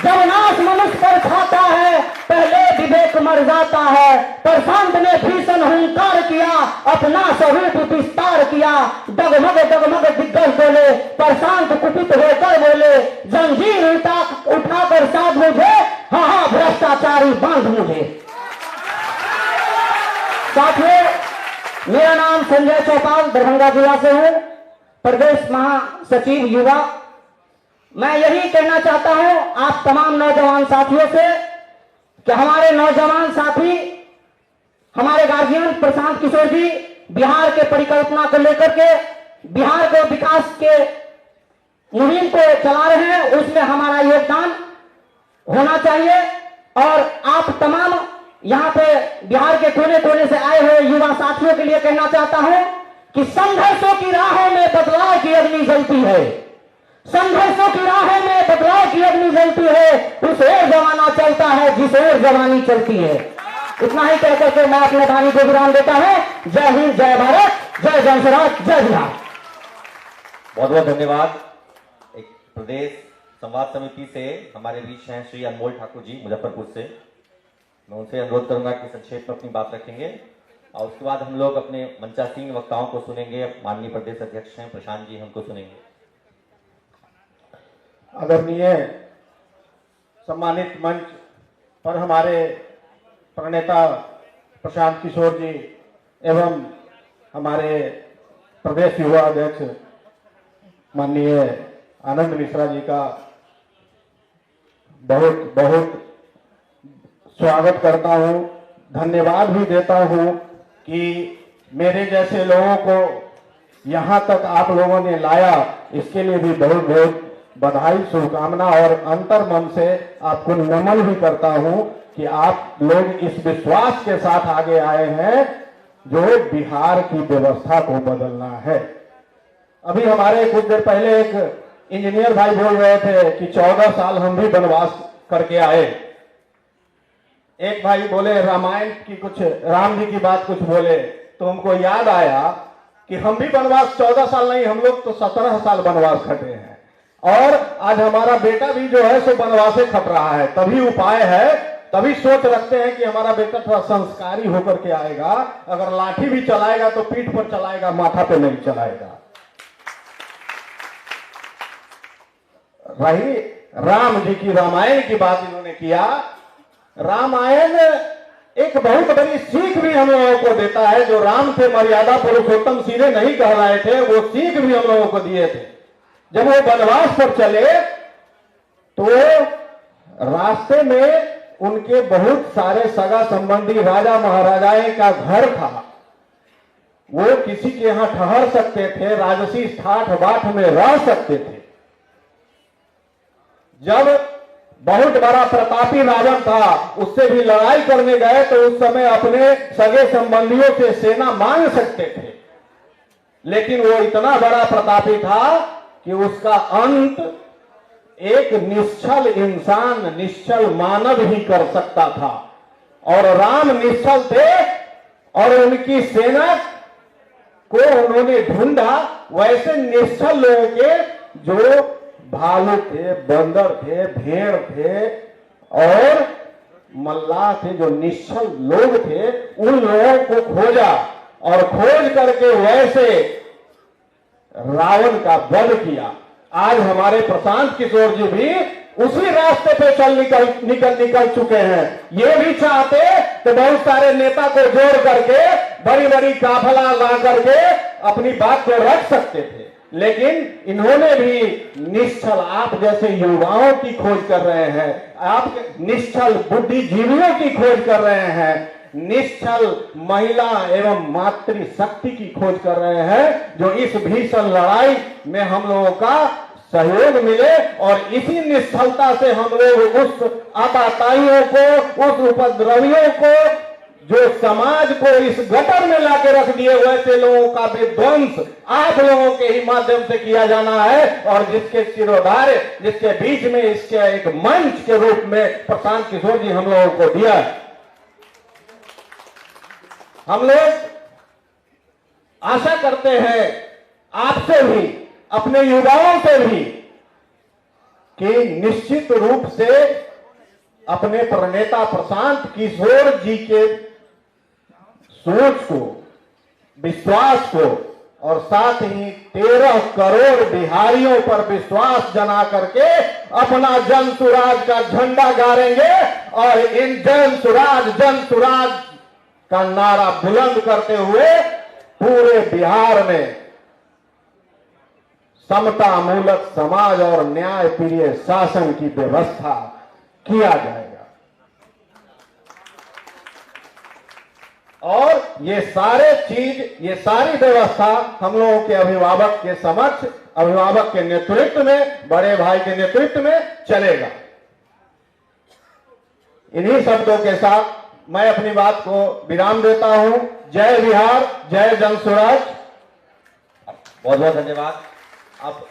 जब नाश मनुष्य पर छाता है पहले विवेक मर जाता है। प्रशांत ने भीषण हुंकार किया, अपना स्वरूप विस्तार किया। डगमग डगमग दिग्गज बोले, प्रशांत कुपित होकर बोले, जंजीर उठाकर साध मुझे, हाँ हाँ भ्रष्टाचारी बांध मुझे। साथियों, मेरा नाम संजय चौपाल, दरभंगा जिला से हूं, प्रदेश महासचिव युवा। मैं यही कहना चाहता हूं आप तमाम नौजवान साथियों से कि हमारे नौजवान साथी, हमारे गार्जियन प्रशांत किशोर जी बिहार के परिकल्पना को लेकर के बिहार को विकास के मुहिम को चला रहे हैं, उसमें हमारा योगदान होना चाहिए। और आप तमाम यहाँ पे बिहार के कोने कोने से आए हुए युवा साथियों के लिए कहना चाहता हूं कि संघर्षों की राहों में बदलाव की अग्नि जलती है, संघर्षों की राहों में बदलाव की अग्नि जलती है। उस ओर जमाना चलता है जिस ओर जवानी चलती है। इतना ही कहकर के मैं अपने वाणी को विराम देता हूं। जय हिंद, जय भारत, जय जनसुराज, जय बिहार। बहुत बहुत धन्यवाद। एक प्रदेश संवाद समिति से हमारे बीच हैं श्री अनमोल ठाकुर जी मुजफ्फरपुर से। मैं उनसे अनुरोध करूंगा कि संक्षेप में अपनी बात रखेंगे और उसके बाद हम लोग अपने मंचासीन वक्ताओं को सुनेंगे। माननीय प्रदेश अध्यक्ष हैं प्रशांत जी, हमको सुनेंगे। आदरणीय सम्मानित मंच पर हमारे प्रणेता प्रशांत किशोर जी एवं हमारे प्रदेश युवा अध्यक्ष माननीय आनंद मिश्रा जी का बहुत बहुत स्वागत करता हूं, धन्यवाद भी देता हूं कि मेरे जैसे लोगों को यहां तक आप लोगों ने लाया। इसके लिए भी बहुत बहुत बधाई, शुभकामना और अंतर मन से आपको नमन भी करता हूं कि आप लोग इस विश्वास के साथ आगे आए हैं जो बिहार की व्यवस्था को बदलना है। अभी हमारे कुछ देर पहले एक इंजीनियर भाई बोल रहे थे कि 14 साल हम भी वनवास करके आए। एक भाई बोले रामायण की कुछ, राम जी की बात कुछ बोले, तो हमको याद आया कि हम भी वनवास 14 साल नहीं, हम लोग तो 17 साल वनवास खटे हैं। और आज हमारा बेटा भी जो है सो वनवासे खट रहा है। तभी उपाय है, तभी सोच रखते हैं कि हमारा बेटा थोड़ा संस्कारी होकर के आएगा। अगर लाठी भी चलाएगा तो पीठ पर चलाएगा, माथा पे नहीं चलाएगा। रही राम जी की रामायण की बात इन्होंने किया। रामायण एक बहुत बड़ी सीख भी हम लोगों को देता है। जो राम थे मर्यादा पुरुषोत्तम सीधे नहीं कहलाए थे, वो सीख भी हम लोगों को दिए थे। जब वो वनवास पर चले तो रास्ते में उनके बहुत सारे सगा संबंधी राजा महाराजाएं का घर था। वो किसी के यहां ठहर सकते थे, राजसी ठाठ बाट में रह सकते थे। जब बहुत बड़ा प्रतापी रावण था, उससे भी लड़ाई करने गए तो उस समय अपने सगे संबंधियों से सेना मांग सकते थे। लेकिन वो इतना बड़ा प्रतापी था कि उसका अंत एक निश्चल इंसान, निश्चल मानव ही कर सकता था। और राम निश्चल थे और उनकी सेना को उन्होंने ढूंढा वैसे निश्चल लोगों के, जो भालू थे, बंदर थे, भेड़ थे और मल्लाह थे, जो निश्चल लोग थे, उन लोगों को खोजा और खोज करके वैसे रावण का वध किया। आज हमारे प्रशांत किशोर जी भी उसी रास्ते पे चल निकल चुके हैं। ये भी चाहते तो बहुत सारे नेता को जोड़ करके बड़ी बड़ी काफला ला करके अपनी बात को रख सकते थे, लेकिन इन्होंने भी निश्चल, आप जैसे युवाओं की खोज कर रहे हैं, आप निश्चल बुद्धिजीवियों की खोज कर रहे हैं, निश्चल महिला एवं मातृ शक्ति की खोज कर रहे हैं, जो इस भीषण लड़ाई में हम लोगों का सहयोग मिले। और इसी निश्चलता से हम लोग उस आताताइयों को, उस उपद्रवियों को, जो समाज को इस गटर में लाके रख दिए, वैसे लोगों का विध्वंस आप लोगों के ही माध्यम से किया जाना है। और जिसके सिरोधार्य, जिसके बीच में इसके एक मंच के रूप में प्रशांत किशोर जी हम लोगों को दिया। हम लोग आशा करते हैं आपसे भी, अपने युवाओं से भी, कि निश्चित रूप से अपने प्रणेता प्रशांत किशोर जी के सोच को, विश्वास को और साथ ही 13 करोड़ बिहारियों पर विश्वास जमा करके अपना जन सुराज का झंडा गाड़ेंगे और इन जन सुराज का नारा बुलंद करते हुए पूरे बिहार में समता मूलक समाज और न्याय प्रिय शासन की व्यवस्था किया जाएगा। और ये सारी व्यवस्था हम लोगों के अभिभावक के समक्ष, अभिभावक के नेतृत्व में, बड़े भाई के नेतृत्व में चलेगा। इन्हीं शब्दों के साथ मैं अपनी बात को विराम देता हूं। जय बिहार, जय जन स्वराज। बहुत बहुत धन्यवाद। अब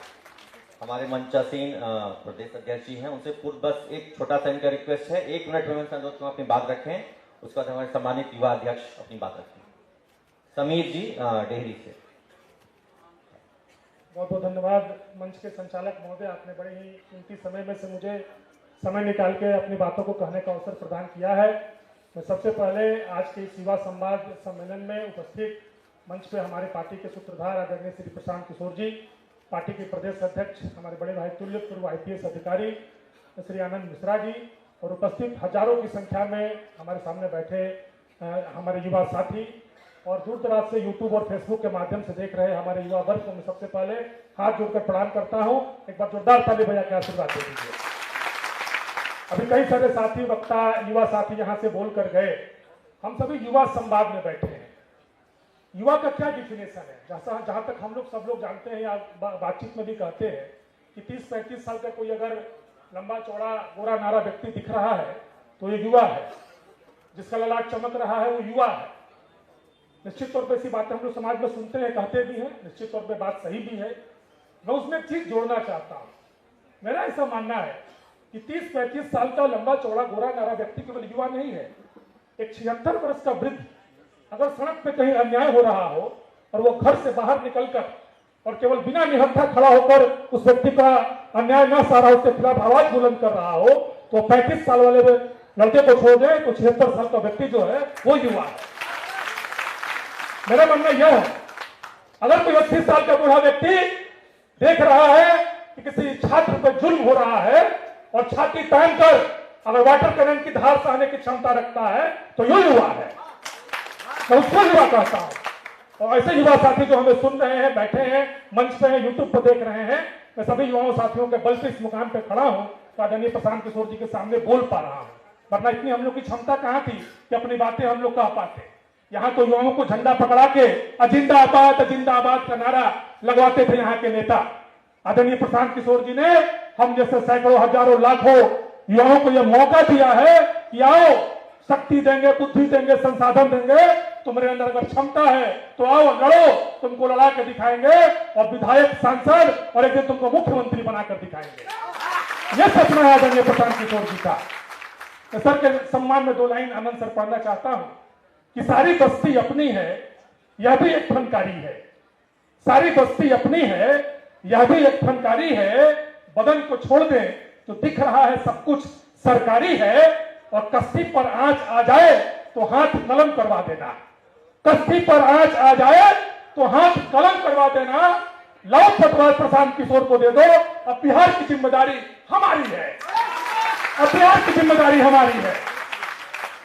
हमारे मंचासीन प्रदेश अध्यक्ष जी हैं, उनसे पूर्व बस एक छोटा सा इनका रिक्वेस्ट है, 1 मिनट में अनुरोध को अपनी बात रखें। उसके बाद हमारे सम्मानित युवा अध्यक्ष अपनी बात रखें। समीर जी डेहरी से। बहुत बहुत धन्यवाद। मंच के संचालक महोदय, आपने बड़े ही कीमती समय में से मुझे समय निकाल के अपनी बातों को कहने का अवसर प्रदान किया है। मैं सबसे पहले आज के इस युवा संवाद सम्मेलन में उपस्थित मंच पे हमारे पार्टी के सूत्रधार आदरणीय श्री प्रशांत किशोर जी, पार्टी के प्रदेश अध्यक्ष हमारे बड़े भाई तुल्य पूर्व IPS अधिकारी श्री आनंद मिश्रा जी और उपस्थित हजारों की संख्या में हमारे सामने बैठे हमारे युवा साथी और दूर दराज से यूट्यूब और फेसबुक के माध्यम से देख रहे हमारे युवा वर्ग को मैं सबसे पहले हाथ जोड़कर प्रणाम करता हूं। एक बार जोरदार ताली बजा के आशीर्वाद दे दीजिए। अभी कई सारे साथी वक्ता युवा साथी यहाँ से बोल कर गए। हम सभी युवा संवाद में बैठे हैं। युवा का क्या डिफिनेशन है? जहां तक हम लोग सब लोग जानते हैं या बातचीत में भी कहते हैं कि 30-35 साल का कोई अगर लंबा चौड़ा गोरा नारा व्यक्ति दिख रहा है तो ये युवा है। जिसका ललाट चमक रहा है वो युवा है। निश्चित तौर पर ऐसी बातें हम लोग समाज में सुनते हैं, कहते भी हैं, निश्चित तौर पर बात सही भी है। मैं उसमें एक चीज जोड़ना चाहता हूँ। मेरा ऐसा मानना है कि 30-35 साल का लंबा चौड़ा गोरा नारा व्यक्ति केवल युवा नहीं है। एक 76 वर्ष का वृद्ध अगर सड़क पे कहीं अन्याय हो रहा हो और वो घर से बाहर निकलकर और केवल बिना निहत्था खड़ा होकर उस व्यक्ति का अन्याय न सह रहा, उसके खिलाफ आवाज बुलंद कर रहा हो, तो 35 साल वाले लड़के को छोड़ दे तो 76 साल का व्यक्ति जो है वो युवा है। मेरा मानना यह है, अगर कोई 80 साल का बूढ़ा व्यक्ति देख रहा है कि किसी छात्र पर जुल्म हो रहा है और छाती तान कर अगर वाटर कैनन की धार सहने की क्षमता रखता है तो यो युवा है। मैं उसको युवा कहता हूं। और ऐसे युवा साथी जो हमें सुन रहे हैं, बैठे हैं, मंच पे हैं, यूट्यूब पर देख रहे हैं, मैं सभी युवाओं साथियों के बल से इस मुकाम पे खड़ा हूं तो आदरणीय प्रशांत किशोर जी के सामने बोल पा रहा हूं। वरना इतनी हम लोग की क्षमता कहां थी कि अपनी बातें हम लोग कह पाते। यहाँ तो युवाओं को झंडा पकड़ा के अजिंदाबाद का नारा लगवाते थे यहाँ के नेता। आदरणीय प्रशांत किशोर जी ने हम जैसे सैकड़ों हजारों लाखों युवाओं को यह मौका दिया है कि आओ, शक्ति देंगे, बुद्धि देंगे, संसाधन देंगे, तुम्हारे अंदर अगर क्षमता है तो आओ लड़ो, तुमको लड़ा के दिखाएंगे और विधायक, सांसद और एक दिन तुमको मुख्यमंत्री बनाकर दिखाएंगे। यह सपना है आदरणीय प्रशांत किशोर जी का। सर के सम्मान में 2 लाइन आनंद सर पढ़ना चाहता हूं कि सारी बस्ती अपनी है, यह भी एक फनकारी है। सारी बस्ती अपनी है, यह भी एक फनकारी है। बदन को छोड़ दे तो दिख रहा है सब कुछ सरकारी है। और कस्ती पर आंच आ जाए तो हाथ कलम करवा देना। कस्ती पर आंच आ जाए तो हाथ कलम करवा देना। लाओ पटवार प्रशांत किशोर को दे दो। अब बिहार की जिम्मेदारी हमारी है। अब बिहार की जिम्मेदारी हमारी है।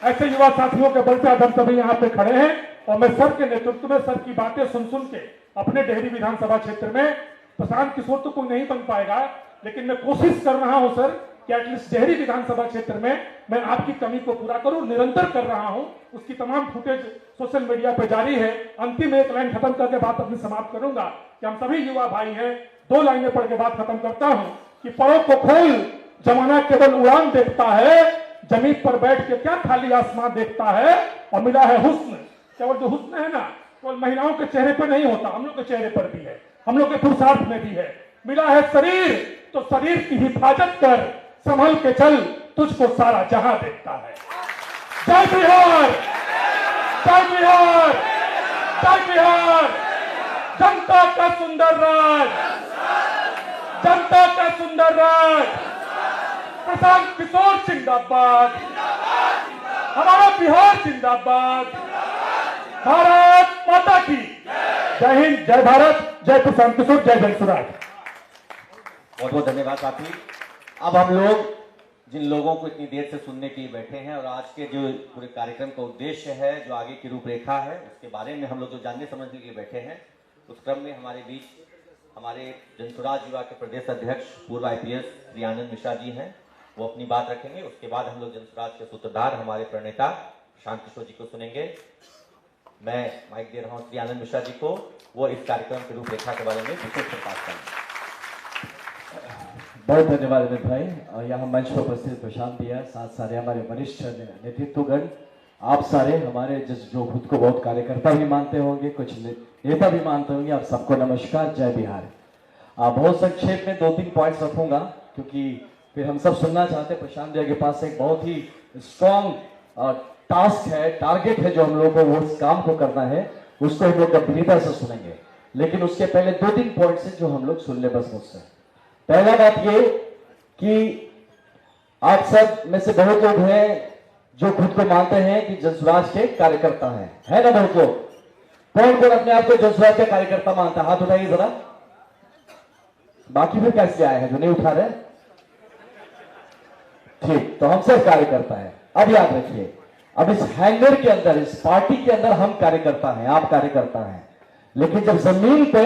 ऐसे युवा साथियों के बल पे हम सभी यहाँ पे खड़े हैं और मैं सर के नेतृत्व में सर की बातें सुन के अपने डेहरी विधानसभा क्षेत्र में, प्रशांत किशोर तो कोई नहीं बन पाएगा, लेकिन मैं कोशिश कर रहा हूं सर कि एटलीस्ट डेहरी विधानसभा क्षेत्र में मैं आपकी कमी को पूरा करूं। निरंतर कर रहा हूं, उसकी तमाम फुटेज सोशल मीडिया पे जारी है। अंतिम एक लाइन खत्म करके बात अपनी समाप्त करूंगा कि हम सभी युवा भाई हैं। 2 लाइनें पढ़ के बात खत्म करता हूं कि परों को खोल, जमाना केवल उड़ान देखता है, जमीन पर बैठ के क्या खाली आसमान देखता है। और मिला है हुस्न, केवल जो हुस्न है ना केवल महिलाओं के चेहरे पर नहीं होता, हम लोग के चेहरे पर भी है, हम लोग के पुरुषार्थ में भी है। मिला है शरीर, तो शरीर की हिफाजत कर, संभल के चल, तुझको सारा जहां देखता है। जय बिहार, जय बिहार, जय बिहार। जनता का सुंदर राज, जनता का सुंदर राज, प्रशांत किशोर जिंदाबाद, हमारा बिहार जिंदाबाद, भारत माता की जय हिंद, जय भारत, जय प्रशांत किशोर, जय जनसुराज। बहुत बहुत धन्यवाद साथी। अब हम लोग जिन लोगों को इतनी देर से सुनने के लिए बैठे हैं और आज के जो पूरे कार्यक्रम का उद्देश्य है, जो आगे की रूपरेखा है, उसके बारे में हम लोग जो जानने समझने के लिए बैठे हैं, उस क्रम में हमारे बीच हमारे जनसुराज युवा के प्रदेश अध्यक्ष पूर्व IPS श्री आनंद मिश्रा जी हैं। वो अपनी बात रखेंगे। उसके बाद हम लोग जनसुराज के सूत्रधार हमारे प्रणेता प्रशांत किशोर जी को सुनेंगे। मैं माइक दे रहा हूँ श्री आनंद मिश्रा जी को, वो इस कार्यक्रम की रूपरेखा के बारे में विशेष प्रकाश करेंगे। बहुत धन्यवाद अमित भाई। और यहाँ मंच पर उपस्थित प्रशांत भैया, साथ सारे हमारे वरिष्ठ नेतृत्वगण, आप सारे हमारे जो खुद को बहुत कार्यकर्ता भी मानते होंगे, कुछ नेता भी मानते होंगे, आप सबको नमस्कार, जय बिहार। बहुत संक्षेप में 2-3 पॉइंट्स रखूंगा क्योंकि फिर हम सब सुनना चाहते हैं। प्रशांत भैया के पास एक बहुत ही स्ट्रॉन्ग टास्क है, टारगेट है, जो हम लोग को उस काम को करना है, उसको हम लोग गंभीरता से सुनेंगे। लेकिन उसके पहले 2-3 पॉइंट्स हैं जो हम लोग सुन ले बस मुझसे। पहला बात ये कि आप सब में से बहुत लोग हैं जो खुद को मानते हैं कि जनसुराज के कार्यकर्ता हैं, है ना बहुत लोग? कौन कौन अपने आप को जनसुराज के कार्यकर्ता मानता है? हाथ उठाइए जरा। बाकी फिर कैसे आए हैं जो नहीं उठा रहे? ठीक, तो हम सब कार्यकर्ता हैं। अब याद रखिए, अब इस हैंगर के अंदर, इस पार्टी के अंदर हम कार्यकर्ता हैं, आप कार्यकर्ता हैं, लेकिन जब जमीन पे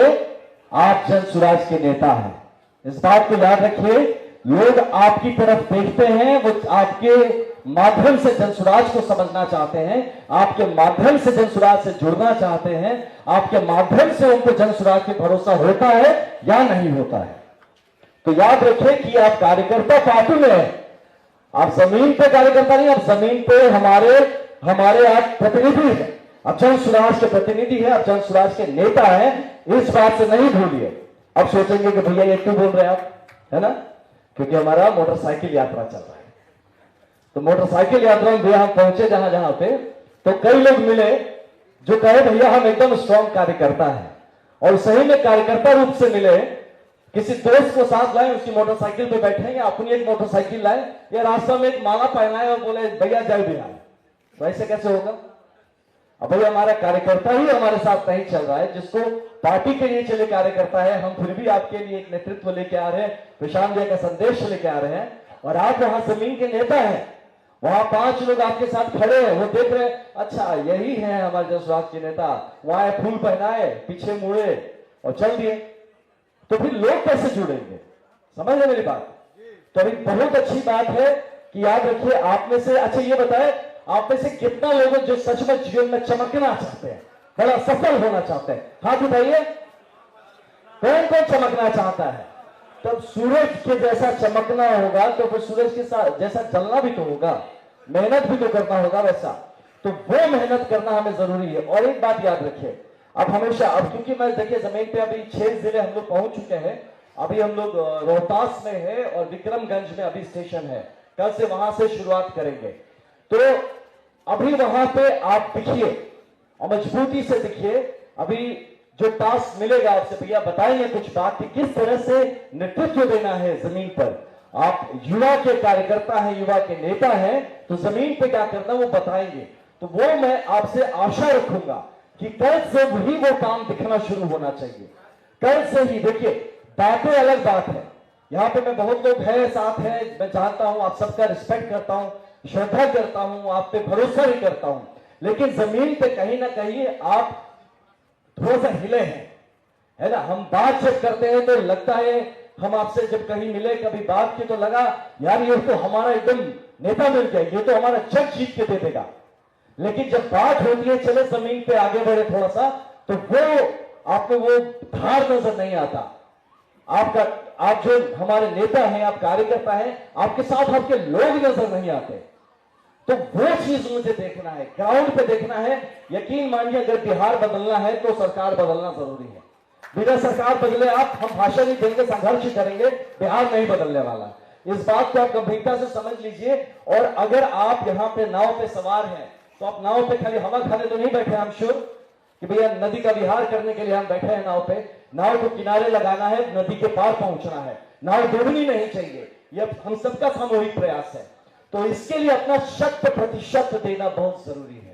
आप जनसुराज के नेता हैं, इस बात को याद रखिए। लोग आपकी तरफ देखते हैं, वो आपके माध्यम से जनसुराज को समझना चाहते हैं, आपके माध्यम से जनसुराज से जुड़ना चाहते हैं, आपके माध्यम से उनको जनसुराज पे भरोसा होता है या नहीं होता है। तो याद रखिए कि आप कार्यकर्ता पार्टी में हैं, आप जमीन पे कार्यकर्ता नहीं, आप जमीन पे हमारे आप प्रतिनिधि हैं, आप जनसुराज के प्रतिनिधि हैं, आप जनसुराज के नेता हैं। इस बात से नहीं भूलिए। अब सोचेंगे कि भैया ये क्यों बोल रहे हैं आप, है ना? क्योंकि हमारा मोटरसाइकिल यात्रा चल रहा है। तो मोटरसाइकिल यात्रा में भैया हम पहुंचे जहां पे, तो कई लोग मिले जो कहे भैया हम एकदम स्ट्रॉन्ग कार्यकर्ता हैं, और सही में कार्यकर्ता रूप से मिले। किसी दोस्त को साथ लाए, उसकी मोटरसाइकिल पे बैठे, या अपनी एक मोटरसाइकिल लाए, या रास्ता में एक माला पहनाए और बोले भैया जय बिहार। तो ऐसे कैसे होगा? अब भैया हमारा कार्यकर्ता ही हमारे साथ नहीं चल रहा है, जिसको पार्टी के लिए चले कार्यकर्ता है, हम फिर भी आपके लिए एक नेतृत्व लेके आ रहे हैं, प्रशांत जी का संदेश लेके आ रहे हैं, और आप वहां जमीन के नेता हैं, वहां 5 लोग आपके साथ खड़े हैं, वो देख रहे हैं अच्छा यही है हमारे जनसुराज के नेता, वहां फूल पहनाए, पीछे मुड़े और चल दिए। तो फिर लोग कैसे जुड़ेंगे? समझ रहे मेरी बात? तो अभी बहुत अच्छी बात है कि याद रखिए, आप में से, अच्छा ये बताए, आप में से कितना लोग जो सच में जीवन में चमकना चाहते हैं, बड़ा सफल होना चाहते हैं? हाथ उठाइए। कौन कौन चमकना चाहता है? तब सूरज के जैसा चमकना होगा तो फिर सूरज के साथ जैसा जलना भी तो होगा, मेहनत भी तो करना होगा वैसा। तो वो मेहनत करना हमें जरूरी है। और एक बात याद रखिए, अब हमेशा, अब क्योंकि मैं देखिए जमीन पे अभी 6 जिले हम लोग पहुंच चुके हैं। अभी हम लोग रोहतास में है और विक्रमगंज में अभी स्टेशन है, कल से वहां से शुरुआत करेंगे। तो अभी वहां पे आप दिखिए और मजबूती से दिखिए। अभी जो टास्क मिलेगा आपसे, भैया बताएंगे कुछ बात कि किस तरह से नेतृत्व देना है जमीन पर। आप युवा के कार्यकर्ता हैं, युवा के नेता हैं, तो जमीन पे क्या करना वो बताएंगे। तो वो मैं आपसे आशा रखूंगा कि कल से ही वो काम दिखना शुरू होना चाहिए। कल से ही देखिए, बातें अलग बात है, यहाँ पे मैं बहुत लोग हैं साथ हैं, मैं जानता हूं, आप सबका रिस्पेक्ट करता हूं, श्रद्धा करता हूं, आप पे भरोसा भी करता हूं, लेकिन जमीन पे कहीं ना कहीं आप थोड़ा सा हिले हैं, है ना? हम बात जब करते हैं तो लगता है, हम आपसे जब कहीं मिले कभी बात की तो लगा यार ये तो हमारा एकदम नेता मिल गया, ये तो हमारा जग जीत के दे देगा। लेकिन जब बात होती है चले जमीन पे आगे बढ़े थोड़ा सा, तो वो आपको वो धार नजर नहीं आता। आपका, आप जो हमारे नेता हैं, आप कार्यकर्ता हैं, आपके साथ आपके लोग नजर नहीं आते। तो वो चीज मुझे देखना है, ग्राउंड पे देखना है। यकीन मानिए, अगर बिहार बदलना है तो सरकार बदलना जरूरी है। बिना सरकार बदले हम भाषण नहीं देंगे, संघर्ष करेंगे, बिहार नहीं बदलने वाला। इस बात को आप गंभीरता से समझ लीजिए। और अगर आप यहाँ पे नाव पे सवार हैं तो आप नाव पे खाली हवा खाने तो नहीं बैठे, हम श्योर कि भैया नदी का विहार करने के लिए हम बैठे हैं नाव पे। नाव को किनारे लगाना है, नदी के पार पहुंचना है। नाव डूबनी नहीं चाहिए। ये हम सबका सामूहिक प्रयास है। तो इसके लिए अपना 100% देना बहुत जरूरी है।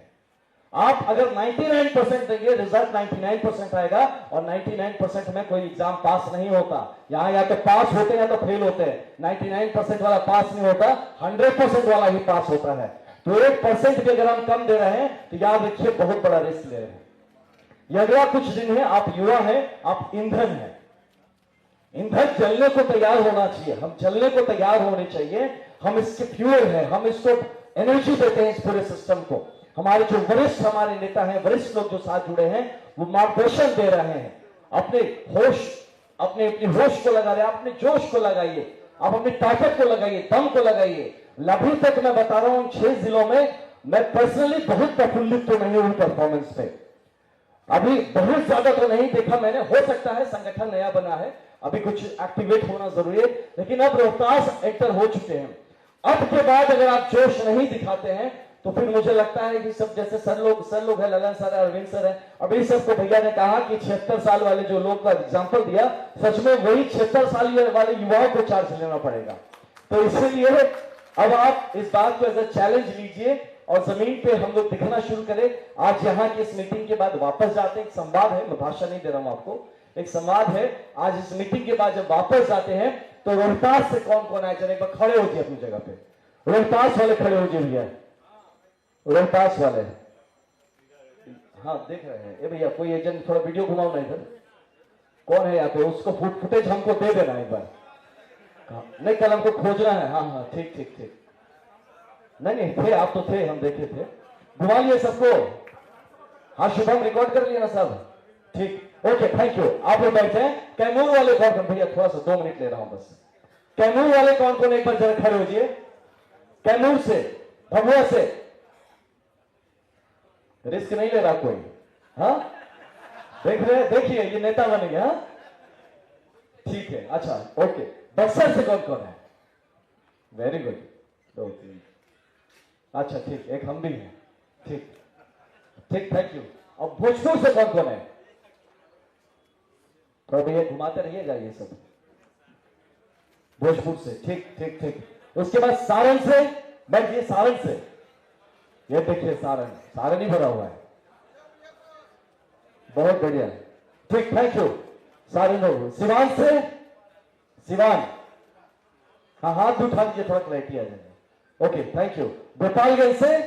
आप अगर 99% देंगे, रिजल्ट 99% आएगा, और 99% में कोई एग्जाम पास नहीं होता। यहां या तो पास होते हैं या तो फेल होते हैं। 99% वाला पास नहीं होता, 100% वाला ही पास होता है। तो 1% भी अगर हम कम दे रहे हैं तो याद रखिए बहुत बड़ा रिस्क ले रहे हैं। ये अगला कुछ दिन है, आप युवा हैं, आप ईंधन हैं, ईंधन जलने को तैयार होना चाहिए, हम जलने को तैयार होने चाहिए। हम इसके फ्यूल हैं, हम इसको एनर्जी देते हैं इस पूरे सिस्टम को। हमारे जो वरिष्ठ हमारे नेता हैं, वरिष्ठ लोग जो साथ जुड़े हैं, वो मार्गदर्शन दे रहे हैं। अपने अपनी होश को लगा रहे हैं, अपने जोश को लगाइए, आप अपनी ताकत को लगाइए, दम को लगाइए। अभी तक मैं बता रहा हूं 6 जिलों में मैं पर्सनली बहुत प्रफुल्लित तो नहीं हूं परफॉर्मेंस पे, अभी बहुत ज्यादा तो नहीं देखा मैंने। हो सकता है संगठन नया बना है, अभी कुछ एक्टिवेट होना जरूरी है, लेकिन अब रोहतास एंटर हो चुके हैं। अब के बाद अगर आप जोश नहीं दिखाते हैं तो फिर मुझे लगता है कि सब जैसे सर लोग है, ललन सर है, अरविंद सर है, अभी सबको भैया ने कहा कि 76 साल वाले जो लोग का एग्जाम्पल दिया, सच में वही 76 साल वाले युवाओं को चार्ज लेना पड़ेगा। तो इसलिए अब आप इस बात को एज अ चैलेंज लीजिए और जमीन पे हम लोग दिखना शुरू करें। आज यहाँ की इस मीटिंग के बाद वापस जाते हैं, एक संवाद है, मैं भाषा नहीं दे रहा हूं आपको, एक संवाद है। आज इस मीटिंग के बाद जब वापस जाते हैं तो रोहतास से कौन कौन आए, चले एक बार खड़े हो जाइए अपनी जगह पे, रोहतास वाले खड़े हो जाइए भैया, रोहतास वाले, हाँ देख रहे हैं। ए भैया कोई एजेंट थोड़ा वीडियो घुमाओ ना इधर, कौन है यहाँ पे, उसको फुटेज हमको दे देना एक बार। नहीं कल हमको खोजना है, हाँ हाँ ठीक ठीक ठीक, नहीं थे आप तो थे, हम देखे थे, घुमा लिए सबको। हाँ शुभम रिकॉर्ड कर लिया ना सब, ठीक ओके थैंक यू। आप लोग बैठे हैं। कैमूर वाले कौन भैया, थोड़ा सा 2 मिनट ले रहा हूं बस। कैमूर वाले कौन कौन एक बार जरा खड़े हो जाइए, कैमूर से, भभुआ से, रिस्क नहीं ले रहा कोई, हाँ देख रहे हैं, देखिए ये नेता बनेंगे, हाँ ठीक है अच्छा ओके। बक्सर से कौन कौन है, वेरी गुड, 2 3 अच्छा ठीक, एक हम भी हैं, ठीक ठीक थैंक यू। अब भोजपुर से कौन कौन है, तो भैया घुमाते रहिएगा ये सब, भोजपुर से, ठीक ठीक ठीक। उसके बाद सारण से बैठिए, सारण से, ये देखिए सारण ही भरा हुआ है, बहुत बढ़िया, ठीक थैंक यू सारण लोग। सिवान से, सिवान, हाँ हाथ उठा दीजिए, थोड़ा क्लैरिटी आ जाएगा, ओके थैंक यू। गोपालगंज से,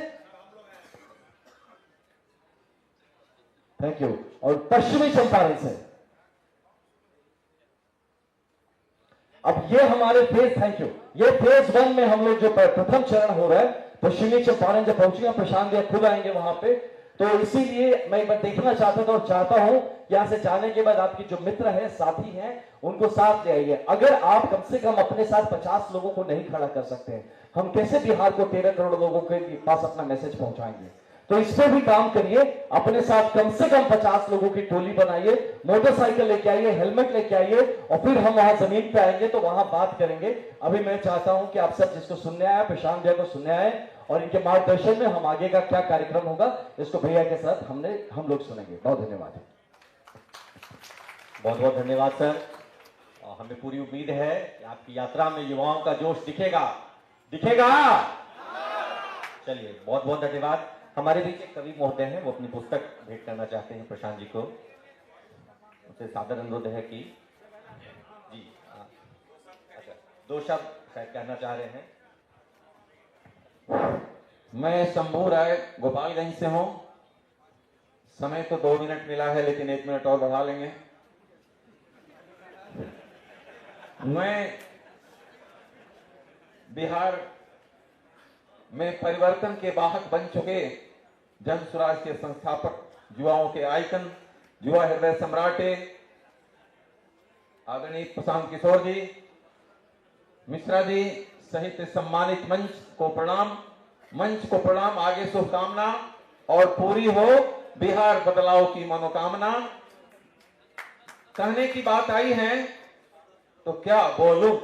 थैंक यू। और पश्चिमी चंपारण से, अब ये हमारे फेज, थैंक यू, ये फेज 1 में हम लोग जो प्रथम चरण हो रहा है, पश्चिमी चंपारण जब पहुंचेंगे, प्रशांत भैया खुद आएंगे वहां पे, तो इसीलिए मैं एक बार देखना चाहता था और चाहता हूं यहां से जाने के बाद आपके जो मित्र हैं, साथी हैं, उनको साथ ले आइए। अगर आप कम से कम अपने साथ 50 लोगों को नहीं खड़ा कर सकते हैं, हम कैसे बिहार को 13 करोड़ लोगों के पास अपना मैसेज पहुंचाएंगे। तो इस पे भी काम करिए, अपने साथ कम से कम 50 लोगों की टोली बनाइए, मोटरसाइकिल लेके आइए, हेलमेट लेके आइए, और फिर हम वहां जमीन पे आएंगे तो वहां बात करेंगे। अभी मैं चाहता हूं कि आप सब जिसको सुनने आए, प्रशांत भैया को सुनने आए, और इनके मार्गदर्शन में हम आगे का क्या कार्यक्रम होगा इसको भैया के साथ हम लोग सुनेंगे। बहुत धन्यवाद, बहुत बहुत धन्यवाद सर। और हमें पूरी उम्मीद है कि आपकी यात्रा में युवाओं का जोश दिखेगा, दिखेगा। चलिए बहुत बहुत धन्यवाद। हमारे बीच एक कवि महोदय हैं, वो अपनी पुस्तक भेंट करना चाहते हैं प्रशांत जी को, उनसे सादर अनुरोध है कि जी अच्छा 2 शब्द शायद कहना चाह रहे हैं। मैं शंभू राय गोपालगंज से हूं। समय तो 2 मिनट मिला है, लेकिन 1 मिनट और बढ़ा लेंगे। मैं बिहार में परिवर्तन के वाहक बन चुके जन स्वराज के संस्थापक, युवाओं के आइकन, युवा हृदय सम्राटे आदरणीय प्रशांत किशोर जी, मिश्रा जी सहित सम्मानित मंच को प्रणाम, आगे शुभकामना, और पूरी हो बिहार बदलाव की मनोकामना। कहने की बात आई है तो क्या बोलूं,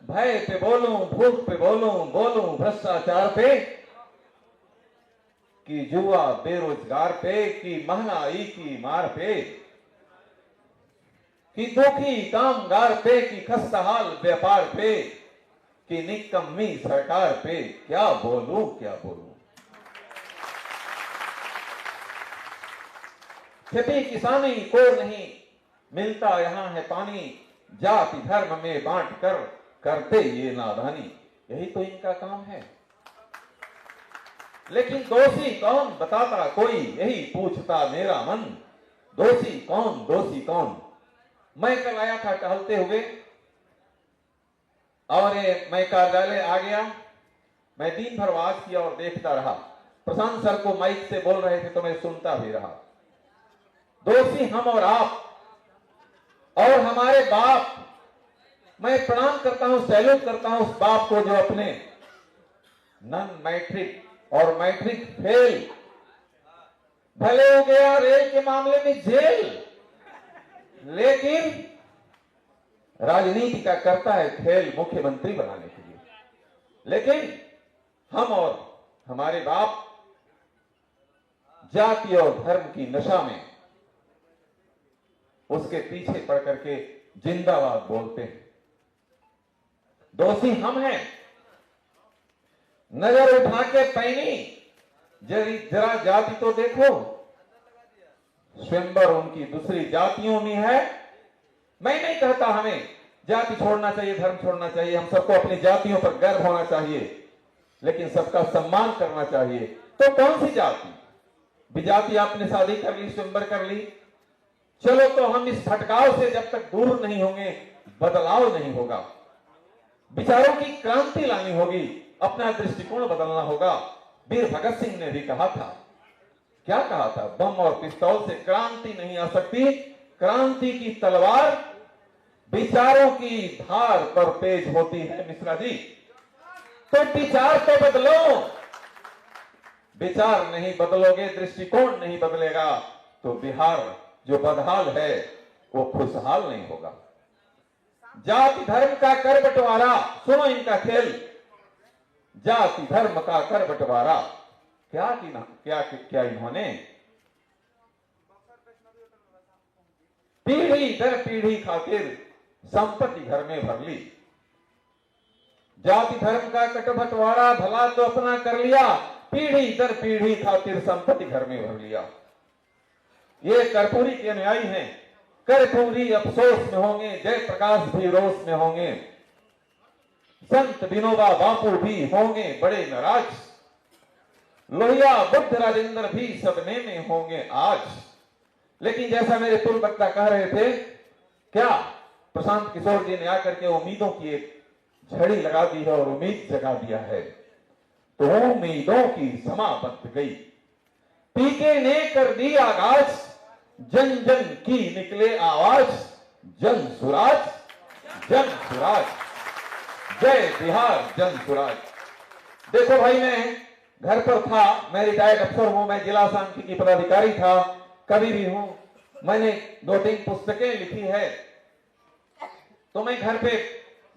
भय पे बोलूं, भूख पे बोलूं भ्रष्टाचार पे, कि जुआ बेरोजगार पे, कि महंगाई की मार पे, कि दुखी कामगार पे, कि खस्ताहाल व्यापार पे, कि निकम्मी सरकार पे क्या बोलूं, क्या बोलूं। खेती किसानी को नहीं मिलता यहाँ है पानी, जाति धर्म में बांट कर करते ये नादानी, यही तो इनका काम है। लेकिन दोषी कौन बताता कोई, यही पूछता मेरा मन, दोषी कौन, दोषी कौन। मैं कल आया था टहलते हुए और मैं कार्यालय आ गया। मैं दिन भर वाच किया और देखता रहा। प्रशांत सर को माइक से बोल रहे थे तो मैं सुनता भी रहा। दोषी हम और आप और हमारे बाप। मैं प्रणाम करता हूं, सैल्यूट करता हूं उस बाप को जो अपने नन मैट्रिक और मैट्रिक फेल, भले हो गया रेल के मामले में जेल, लेकिन राजनीति का करता है खेल मुख्यमंत्री बनाने के लिए। लेकिन हम और हमारे बाप जाति और धर्म की नशा में उसके पीछे पड़ करके जिंदाबाद बोलते हैं। दोषी हम हैं। नजर उठा के पैनी जरा जाति तो देखो, स्वयंवर उनकी दूसरी जातियों में है। मैं नहीं कहता हमें जाति छोड़ना चाहिए, धर्म छोड़ना चाहिए। हम सबको अपनी जातियों पर गर्व होना चाहिए, लेकिन सबका सम्मान करना चाहिए। तो कौन सी जाति? विजाति आपने शादी कर ली, स्वयंवर कर ली, चलो तो हम इस भटकाव से जब तक दूर नहीं होंगे बदलाव नहीं होगा। विचारों की क्रांति लानी होगी, अपना दृष्टिकोण बदलना होगा। वीर भगत सिंह ने भी कहा था, क्या कहा था? बम और पिस्तौल से क्रांति नहीं आ सकती, क्रांति की तलवार विचारों की धार पर तेज होती है। मिश्रा जी, तो विचार तो बदलो। विचार नहीं बदलोगे, दृष्टिकोण नहीं बदलेगा, तो बिहार जो बदहाल है वो खुशहाल नहीं होगा। जाति धर्म का कर बंटवारा, सुनो इनका खेल। जाति धर्म का कर बंटवारा क्या इन्होंने पीढ़ी दर पीढ़ी खातिर संपत्ति घर में भर ली। जाति धर्म का कट बंटवारा भला तो अपना कर लिया, पीढ़ी दर पीढ़ी खातिर संपत्ति घर में भर लिया। ये कर्पूरी के अनुयायी हैं। कर्पूरी अफसोस में होंगे, जयप्रकाश भी रोष में होंगे, संत विनोबा बापू भी होंगे बड़े नाराज, लोहिया बुद्ध राजेंद्र भी सदमे में होंगे आज। लेकिन जैसा मेरे पूर्व वक्ता कह रहे थे, क्या प्रशांत किशोर जी ने आकर के उम्मीदों की एक झड़ी लगा दी है और उम्मीद जगा दिया है। तो उम्मीदों की समा बंध गई, पीके ने कर दी आगाज, जन जन की निकले आवाज, जन सुराज, जन सुराज, जय बिहार जन सुराज। देखो भाई, मैं घर पर था, मैं रिटायर्ड अफसर हूं, मैं जिला सांख्यिकी पदाधिकारी था, कभी भी हूं। मैंने 2-3 पुस्तकें लिखी है। तो मैं घर पे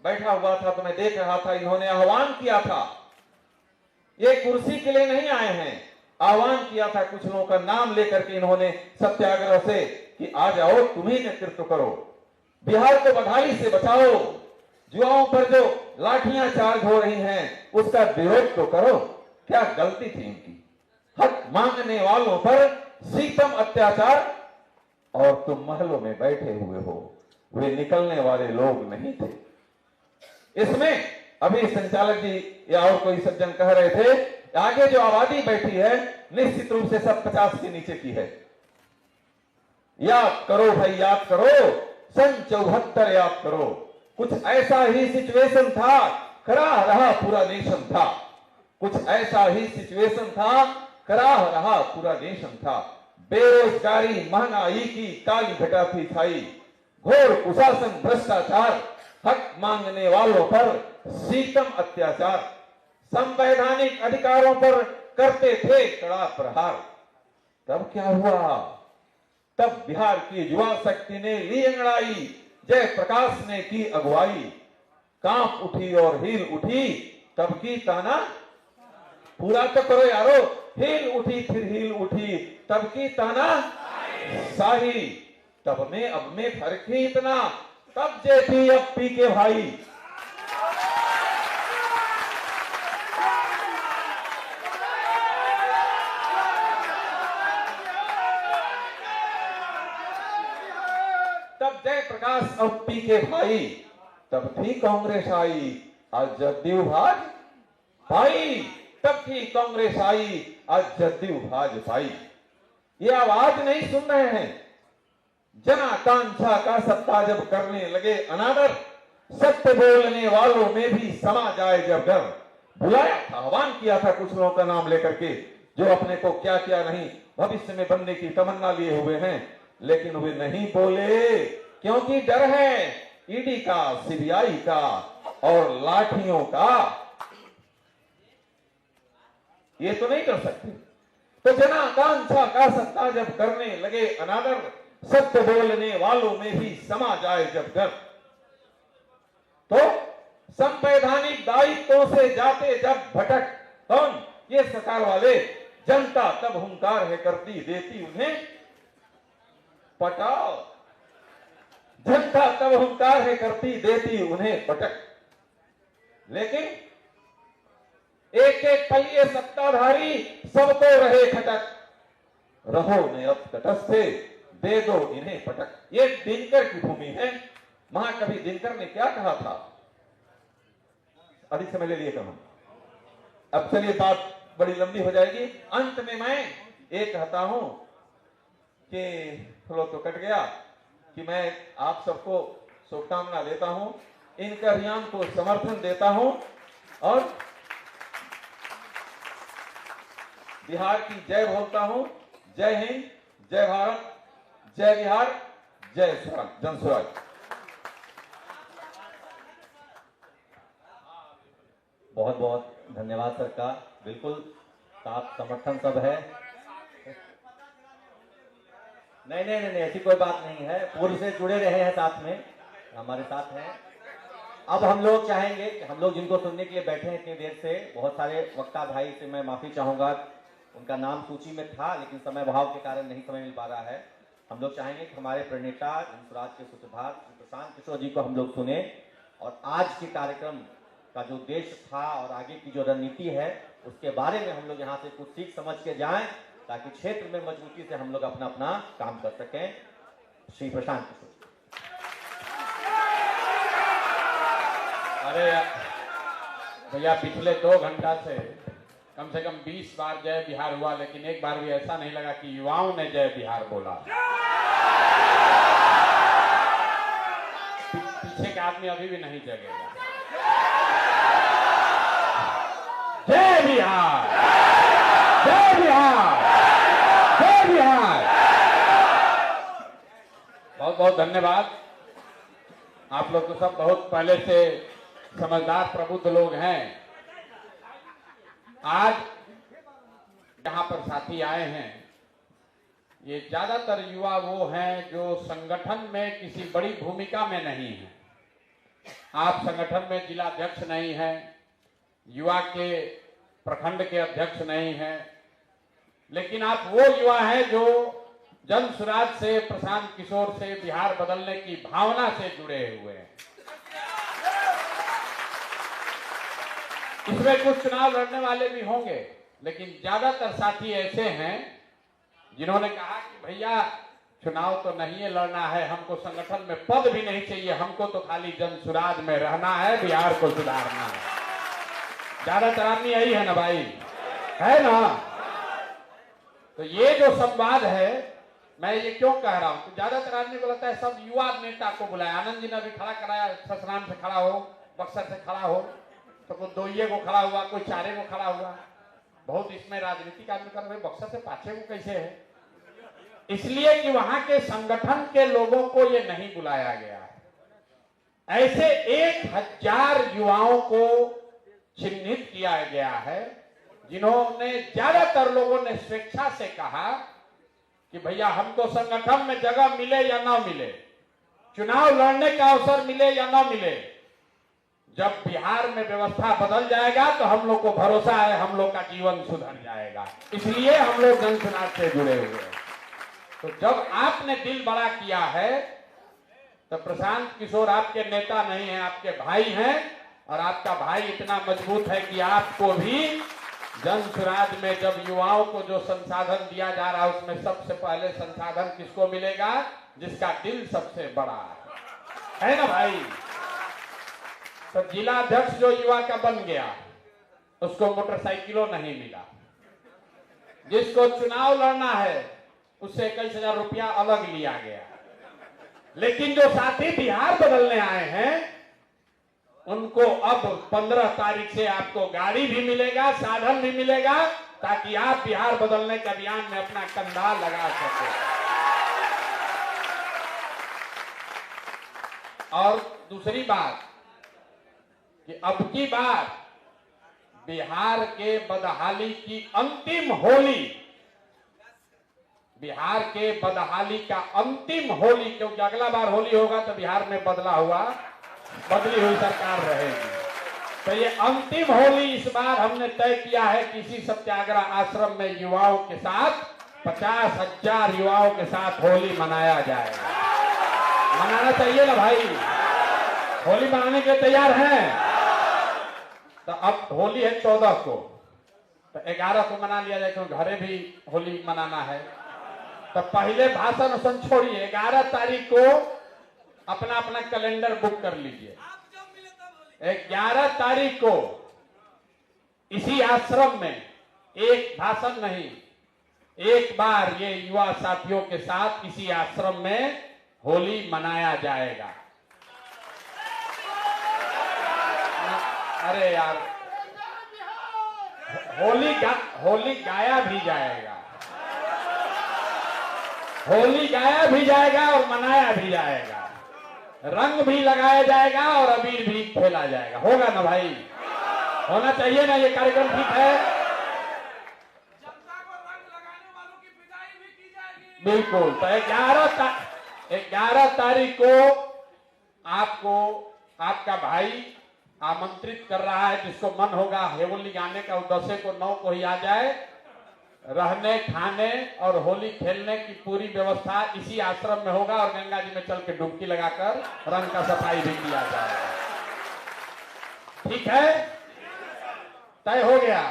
बैठा हुआ था तो मैं देख रहा था, इन्होंने आह्वान किया था। ये कुर्सी के लिए नहीं आए हैं, आह्वान किया था कुछ लोगों का नाम लेकर के इन्होंने सत्याग्रह से कि आ जाओ, तुम ही नेतृत्व करो, बिहार को बदहाली से बचाओ, युवाओं पर जो लाठियां चार्ज हो रही हैं उसका विरोध तो करो। क्या गलती थी इनकी? हक मांगने वालों पर सीतम अत्याचार, और तुम महलों में बैठे हुए हो। वे निकलने वाले लोग नहीं थे। इसमें अभी संचालक जी या और कोई सज्जन कह रहे थे, आगे जो आबादी बैठी है निश्चित रूप से सब 50 के नीचे की है। याद करो भाई, याद करो, सन 74 याद करो। कुछ ऐसा ही सिचुएशन था, खड़ा रहा पूरा नेशन था। कुछ ऐसा ही सिचुएशन था, खड़ा रहा पूरा नेशन था। बेरोजगारी, महंगाई की काली घटा थी छाई, घोर कुशासन, भ्रष्टाचार, हक मांगने वालों पर सीतम अत्याचार, संवैधानिक अधिकारों पर करते थे कड़ा प्रहार। तब क्या हुआ? तब बिहार की युवा शक्ति ने ली अंगड़ाई, जयप्रकाश ने की अगुवाई, कांप उठी और हिल उठी तब की ताना। पूरा तो करो यारो, हिल उठी फिर हिल उठी तब की ताना शाही। तब में अब में फर्क ही इतना, तब जेपी अब पी के भाई। तब जयप्रकाश अब पी के भाई, तब थी कांग्रेस आई, आज जदयू भाई, तब थी कांग्रेस आई, आज जदयू भाई। ये आवाज नहीं सुन रहे हैं? जनाकांक्षा का सत्ता जब करने लगे अनादर, सत्य बोलने वालों में भी समा जाए जब डर। बुलाया था, आह्वान किया था कुछ लोगों का नाम लेकर के, जो अपने को क्या क्या नहीं भविष्य में बनने की तमन्ना लिए हुए हैं, लेकिन वे नहीं बोले क्योंकि डर है ईडी का, सीबीआई का और लाठियों का। ये तो नहीं कर सकते। तो जनाकांक्षा का सत्ता जब करने लगे अनादर, सत्य बोलने वालों में भी समा जाए जब डर। तो संवैधानिक दायित्वों से जाते जब भटक, कौन? ये सरकार वाले। जनता तब हुंकार है करती देती उन्हें पटाओ, जनता तब हुंकार है करती देती उन्हें पटक। लेकिन एक एक पल ये सत्ताधारी सबको रहे खटक, रहो ने अब तटस्थे, दे दो इन्हें पटक। ये दिनकर की भूमि है। महाकवि दिनकर ने क्या कहा था? अधिक समय ले लिए कहा, अब चलिए बात बड़ी लंबी हो जाएगी। अंत में मैं ये कहता हूं कि फ्लो तो कट गया, कि मैं आप सबको शुभकामना देता हूं, इनके अभियान को समर्थन देता हूं और बिहार की जय बोलता हूं। जय हिंद, जय भारत, जय बिहार, जय स्वराज, जन स्वराज। बहुत बहुत धन्यवाद सरकार। बिल्कुल साथ समर्थन सब है। नहीं नहीं नहीं, ऐसी कोई बात नहीं है। पूर्व से जुड़े रहे हैं, साथ में हमारे साथ हैं। अब हम लोग चाहेंगे कि हम लोग जिनको सुनने के लिए बैठे हैं इतनी देर से, बहुत सारे वक्ता भाई से मैं माफी चाहूंगा, उनका नाम सूची में था लेकिन समय भाव के कारण नहीं समय मिल पा रहा है। हम लोग चाहेंगे कि हमारे प्रणेता जनसुराज के सूत्रधार प्रशांत किशोर जी को हम लोग सुने और आज के कार्यक्रम का जो उद्देश्य था और आगे की जो रणनीति है उसके बारे में हम लोग यहाँ से कुछ सीख समझ के जाएं, ताकि क्षेत्र में मजबूती से हम लोग अपना अपना काम कर सकें। श्री प्रशांत किशोर। अरे भैया, पिछले 2 घंटा से कम 20 बार जय बिहार हुआ, लेकिन एक बार भी ऐसा नहीं लगा कि युवाओं ने जय बिहार बोला। पीछे का आदमी अभी भी नहीं जगेगा। जय बिहार, जय बिहार, जय बिहार। बहुत बहुत धन्यवाद। आप लोग तो सब बहुत पहले से समझदार प्रबुद्ध लोग हैं। आज यहाँ पर साथी आए हैं, ये ज्यादातर युवा वो हैं जो संगठन में किसी बड़ी भूमिका में नहीं है। आप संगठन में जिला अध्यक्ष नहीं हैं, युवा के प्रखंड के अध्यक्ष नहीं हैं, लेकिन आप वो युवा हैं जो जन सुराज से, प्रशांत किशोर से, बिहार बदलने की भावना से जुड़े हुए हैं। इसमें कुछ चुनाव लड़ने वाले भी होंगे, लेकिन ज्यादातर साथी ऐसे हैं जिन्होंने कहा कि भैया चुनाव तो नहीं है लड़ना है, हमको संगठन में पद भी नहीं चाहिए, हमको तो खाली जन सुराज में रहना है, बिहार को सुधारना है। ज्यादातर आदमी यही है ना भाई, है ना? तो ये जो संवाद है, मैं ये क्यों कह रहा हूं, तो ज्यादातर आदमी को लगता है सब युवा नेता को बुलाया। आनंद जी ने अभी खड़ा कराया, ससनाम से खड़ा हो, बक्सर से खड़ा हो, तो कोई 2 को खड़ा हुआ, कोई 4 को खड़ा हुआ। बहुत इसमें राजनीतिक आदमी कर रहे, बक्सर से 5 को कैसे है? इसलिए कि वहां के संगठन के लोगों को ये नहीं बुलाया गया है। ऐसे 1000 युवाओं को चिन्हित किया गया है, जिन्होंने ज्यादातर लोगों ने स्वेच्छा से कहा कि भैया हमको संगठन में जगह मिले या ना मिले, चुनाव लड़ने का अवसर मिले या ना मिले, जब बिहार में व्यवस्था बदल जाएगा तो हम लोग को भरोसा है हम लोग का जीवन सुधर जाएगा। इसलिए हम लोग जनसुराज से जुड़े हुए हैं। तो जब आपने दिल बड़ा किया है तो प्रशांत किशोर आपके नेता नहीं है, आपके भाई हैं, और आपका भाई इतना मजबूत है कि आपको भी जन स्वराज में जब युवाओं को जो संसाधन दिया जा रहा है उसमें सबसे पहले संसाधन किसको मिलेगा? जिसका दिल सबसे बड़ा है ना भाई। तो जिला अध्यक्ष जो युवा का बन गया उसको मोटरसाइकिलों नहीं मिला, जिसको चुनाव लड़ना है उससे 21,000 रुपया अलग लिया गया, लेकिन जो साथी बिहार बदलने आए हैं उनको अब 15 तारीख से आपको गाड़ी भी मिलेगा, साधन भी मिलेगा, ताकि आप बिहार बदलने के अभियान में अपना कंधा लगा सके। और दूसरी बात कि अब की बार बिहार के बदहाली की अंतिम होली, बिहार के बदहाली का अंतिम होली, क्योंकि अगला बार होली होगा तो बिहार में बदली हुई सरकार रहेगी। तो ये अंतिम होली इस बार हमने तय किया है कि इसी सत्याग्रह आश्रम में युवाओं के साथ 50,000 युवाओं के साथ होली मनाया जाएगा। मनाना चाहिए ना भाई, होली मनाने के तैयार हैं? तो अब होली है 14 को, तो 11 को मना लिया जाए, क्योंकि घरे भी होली मनाना है। तो पहले भाषण छोड़िए, 11 तारीख को अपना अपना कैलेंडर बुक कर लीजिए। 11 तारीख को इसी आश्रम में एक भाषण नहीं, एक बार ये युवा साथियों के साथ इसी आश्रम में होली मनाया जाएगा। अरे यार, होली गाया भी जाएगा, होली गाया भी जाएगा और मनाया भी जाएगा, रंग भी लगाया जाएगा और अबीर भी खेला जाएगा। होगा ना भाई? होना चाहिए ना? ये कार्यक्रम ठीक है? बिल्कुल। तो 11 तारीख को आपको आपका भाई आमंत्रित कर रहा है, जिसको मन होगा होली गाने का 10 को 9 को ही आ जाए। रहने खाने और होली खेलने की पूरी व्यवस्था इसी आश्रम में होगा, और गंगा जी में चल के डुबकी लगाकर रंग का सफाई भी किया जाएगा। ठीक है? तय हो गया।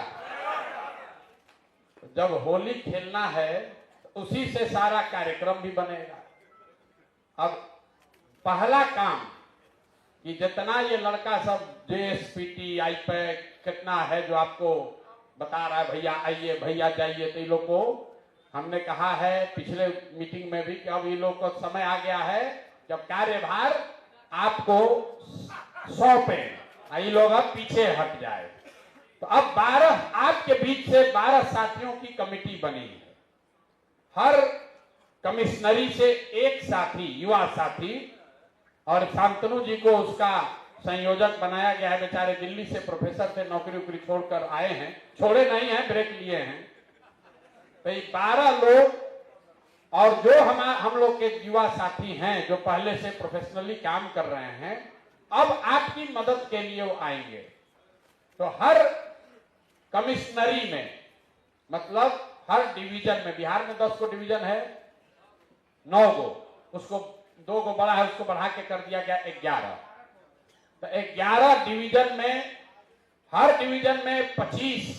जब होली खेलना है तो उसी से सारा कार्यक्रम भी बनेगा। अब पहला काम कि जितना ये लड़का सब JSPT आईपैक कितना है जो आपको बता रहा है, भैया आइए भैया जाइए, तो ये लोग को हमने कहा है पिछले मीटिंग में भी कि अब ये लोग को समय आ गया है जब कार्यभार आपको सौंपे, ये लोग अब पीछे हट जाए। तो अब 12 आपके बीच से 12 साथियों की कमेटी बनी है। हर कमिश्नरी से एक साथी, युवा साथी, और शांतनु जी को उसका संयोजक बनाया गया है। बेचारे दिल्ली से प्रोफेसर थे, नौकरी उकरी छोड़कर आए हैं, छोड़े नहीं हैं, ब्रेक लिए हैं। तो ये 12 लोग और जो हम लोग के युवा साथी हैं जो पहले से प्रोफेशनली काम कर रहे हैं, अब आपकी मदद के लिए वो आएंगे। तो हर कमिश्नरी में, मतलब हर डिवीजन में, बिहार में 10 को डिवीजन है, 9 को, उसको 2 को बड़ा है, उसको बढ़ा के कर दिया गया 11। तो 11 डिवीजन में, हर डिवीजन में 25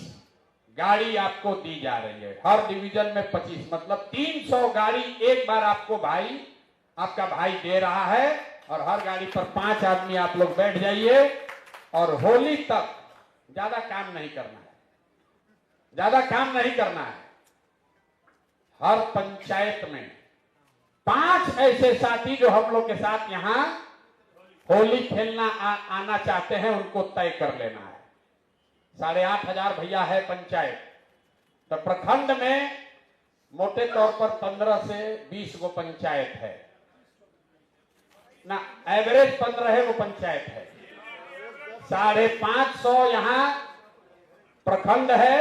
गाड़ी आपको दी जा रही है। हर डिवीजन में 25, मतलब 300 गाड़ी एक बार आपको आपका भाई दे रहा है, और हर गाड़ी पर 5 आदमी आप लोग बैठ जाइए। और होली तक ज्यादा काम नहीं करना है, ज्यादा काम नहीं करना है। हर पंचायत में 5 ऐसे साथी जो हम लोग के साथ यहाँ होली खेलना आना चाहते हैं, उनको तय कर लेना है। 8,500 भैया है पंचायत, तो प्रखंड में मोटे तौर पर 15 से 20 गो पंचायत है ना, एवरेज 15 गो पंचायत है। 550 यहाँ प्रखंड है,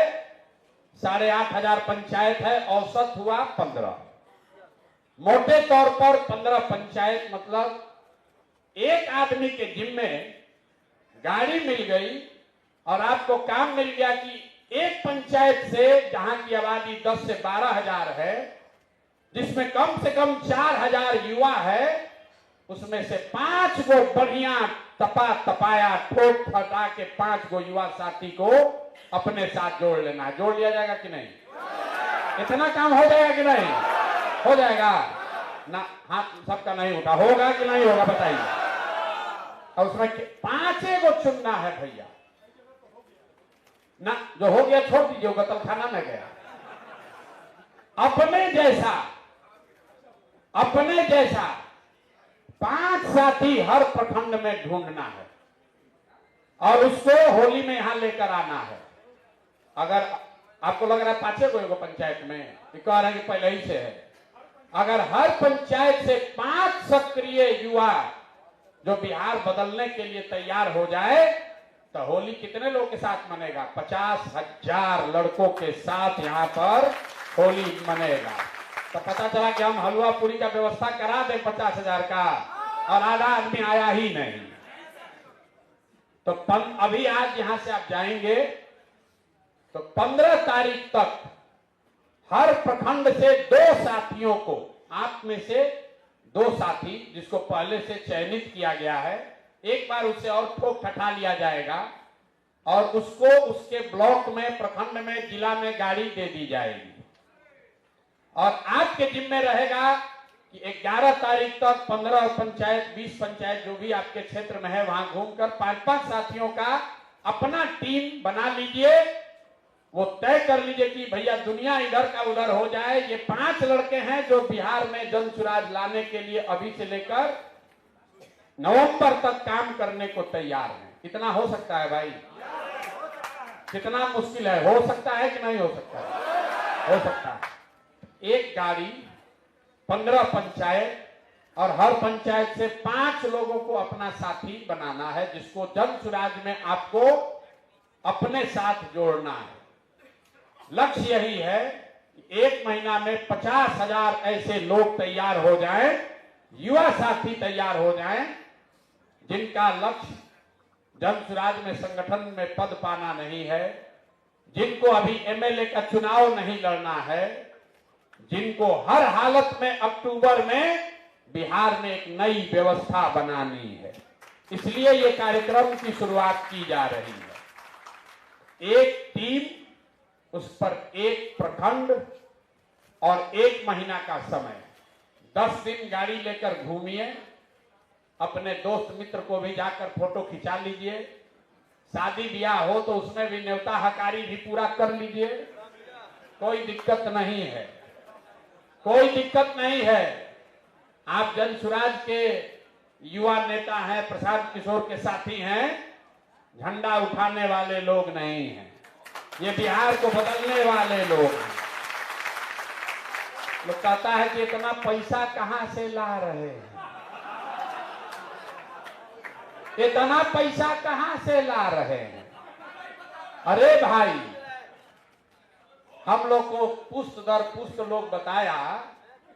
8,500 पंचायत है, औसत हुआ 15। मोटे तौर पर 15 पंचायत, मतलब एक आदमी के जिम्मे गाड़ी मिल गई और आपको काम मिल गया कि एक पंचायत से, जहां की आबादी 10 से 12 हजार है, जिसमें कम से कम 4000 युवा है, उसमें से 5 गो बढ़िया तपाया ठोक फटा के 5 गो युवा साथी को अपने साथ जोड़ लेना है। जोड़ लिया जाएगा कि नहीं? इतना काम हो जाएगा कि नहीं? हो जाएगा ना? हाथ सबका नहीं उठा, होगा कि नहीं होगा बताइए। और उसमें 5 को चुनना है भैया ना, जो हो गया छोड़ दीजिए, कतलखाना में गया। अपने जैसा 5 साथी हर प्रखंड में ढूंढना है और उसको होली में यहां लेकर आना है। अगर आपको लग रहा है 5 को पंचायत में, कह रहे हैं कि पहले ही से है, अगर हर पंचायत से 5 सक्रिय युवा जो बिहार बदलने के लिए तैयार हो जाए तो होली कितने लोगों के साथ मनेगा? 50,000 लड़कों के साथ यहां पर होली मनेगा। तो पता चला कि हम हलवा पूरी का व्यवस्था करा दें 50,000 का और आधा आदमी आया ही नहीं। तो अभी आज यहां से आप जाएंगे तो 15 तारीख तक हर प्रखंड से 2 साथियों को, आप में से 2 साथी जिसको पहले से चयनित किया गया है, एक बार उससे और ठोक ठठा लिया जाएगा और उसको उसके ब्लॉक में, प्रखंड में, जिला में गाड़ी दे दी जाएगी। और आपके जिम्मे रहेगा कि 11 तारीख तक 15 पंचायत, 20 पंचायत जो भी आपके क्षेत्र में है वहां घूमकर 5-5 साथियों का अपना टीम बना लीजिए। वो तय कर लीजिए कि भैया दुनिया इधर का उधर हो जाए, ये 5 लड़के हैं जो बिहार में जन सुराज लाने के लिए अभी से लेकर नवंबर तक काम करने को तैयार हैं। कितना हो सकता है भाई? कितना मुश्किल है? हो सकता है कि नहीं हो सकता है? हो सकता है। एक गाड़ी 15 पंचायत और हर पंचायत से 5 लोगों को अपना साथी बनाना है, जिसको जन सुराज में आपको अपने साथ जोड़ना है। लक्ष्य यही है कि 1 महीना में 50,000 ऐसे लोग तैयार हो जाएं, युवा साथी तैयार हो जाएं, जिनका लक्ष्य जन सुराज में संगठन में पद पाना नहीं है, जिनको अभी एमएलए का चुनाव नहीं लड़ना है, जिनको हर हालत में अक्टूबर में बिहार में एक नई व्यवस्था बनानी है। इसलिए ये कार्यक्रम की शुरुआत की जा रही है। एक टीम, उस पर एक प्रखंड और 1 महीना का समय, 10 दिन गाड़ी लेकर घूमिए, अपने दोस्त मित्र को भी जाकर फोटो खिंचा लीजिए, शादी ब्याह हो तो उसमें भी न्योता हकारी भी पूरा कर लीजिए, कोई दिक्कत नहीं है, कोई दिक्कत नहीं है। आप जन सुराज के युवा नेता हैं, प्रशांत किशोर के साथी हैं, झंडा उठाने वाले लोग नहीं हैं, ये बिहार को बदलने वाले लोग हैं। लोग कहता है कि इतना पैसा कहां से ला रहे हैं, इतना पैसा कहां से ला रहे हैं? अरे भाई, हम लोग को पुष्ट दर पुष्ट लोग बताया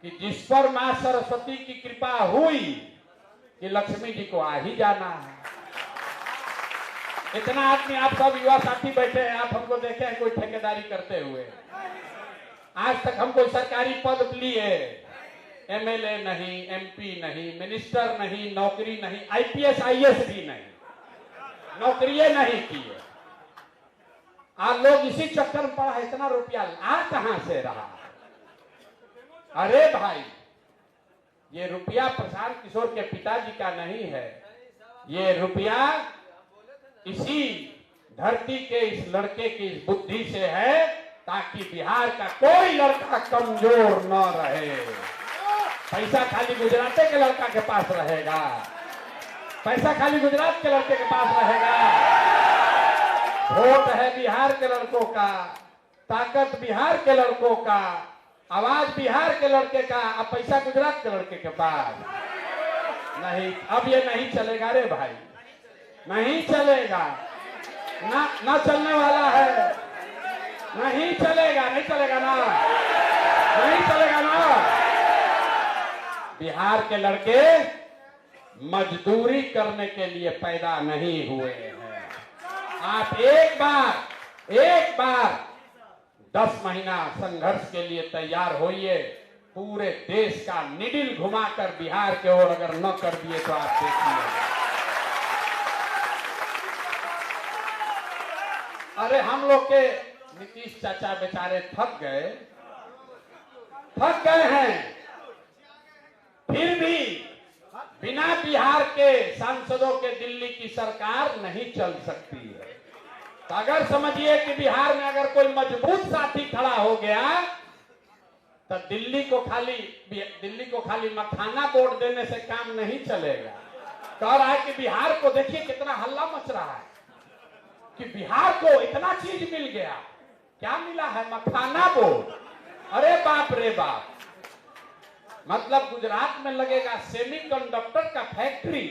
कि जिस पर मां सरस्वती की कृपा हुई कि लक्ष्मी जी को आ ही जाना है। इतना आदमी, आप सब युवा साथी बैठे हैं, आप हमको देखे हैं कोई ठेकेदारी करते हुए? आज तक हम कोई सरकारी पद लिए, एमएलए नहीं, एमपी नहीं, मिनिस्टर नहीं, नौकरी नहीं, आईपीएस आईएएस भी नहीं, नौकरियां नहीं किए। आज लोग इसी चक्कर में पड़ा है, इतना रुपया आ कहां से रहा? अरे भाई, ये रुपया प्रशांत किशोर के पिताजी का नहीं है, ये रुपया इसी धरती के इस लड़के की इस बुद्धि से है, ताकि बिहार का कोई लड़का कमजोर न रहे। पैसा खाली गुजरात के लड़का के पास रहेगा, पैसा खाली गुजरात के लड़के के पास रहेगा। वोट है बिहार के लड़कों का, ताकत बिहार के लड़कों का, आवाज बिहार के लड़के का, अब पैसा गुजरात के लड़के के पास नहीं। अब ये नहीं चलेगा रे भाई, नहीं चलेगा, ना चलने वाला है, नहीं चलेगा, नहीं चलेगा ना, नहीं चलेगा ना। बिहार के लड़के मजदूरी करने के लिए पैदा नहीं हुए हैं। आप एक बार 10 महीना संघर्ष के लिए तैयार होइए, पूरे देश का निडिल घुमाकर बिहार के ओर अगर न कर दिए तो आप देखिए। अरे हम लोग के नीतीश चाचा बेचारे थक गए हैं, फिर भी बिना बिहार के सांसदों के दिल्ली की सरकार नहीं चल सकती है। तो अगर समझिए कि बिहार में अगर कोई मजबूत साथी खड़ा हो गया तो दिल्ली को खाली मखाना वोट देने से काम नहीं चलेगा। कह रहा है कि बिहार को देखिए कितना हल्ला मच रहा है कि बिहार को इतना चीज मिल गया। क्या मिला है? मखाना वोट। अरे बाप रे बाप, मतलब गुजरात में लगेगा सेमीकंडक्टर का फैक्ट्री,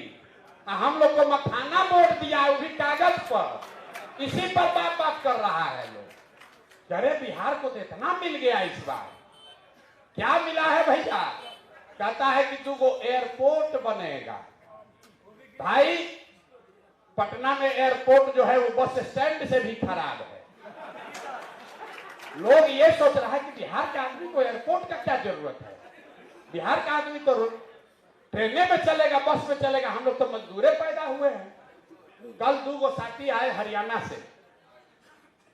हम लोग को मखाना वोट दिया, वो भी कागज पर। इसी पर बात कर रहा है लोग। अरे बिहार को तो इतना मिल गया इस बार। क्या मिला है भैया? कहता है कि 2 एयरपोर्ट बनेगा। भाई पटना में एयरपोर्ट जो है वो बस स्टैंड से भी खराब है। लोग ये सोच रहा है कि बिहार के आदमी को एयरपोर्ट का क्या जरूरत है? बिहार का आदमी तो ट्रेने में चलेगा, बस में चलेगा। हम लोग तो मजदूरे पैदा हुए हैं। कल 2 साथी आए हरियाणा से,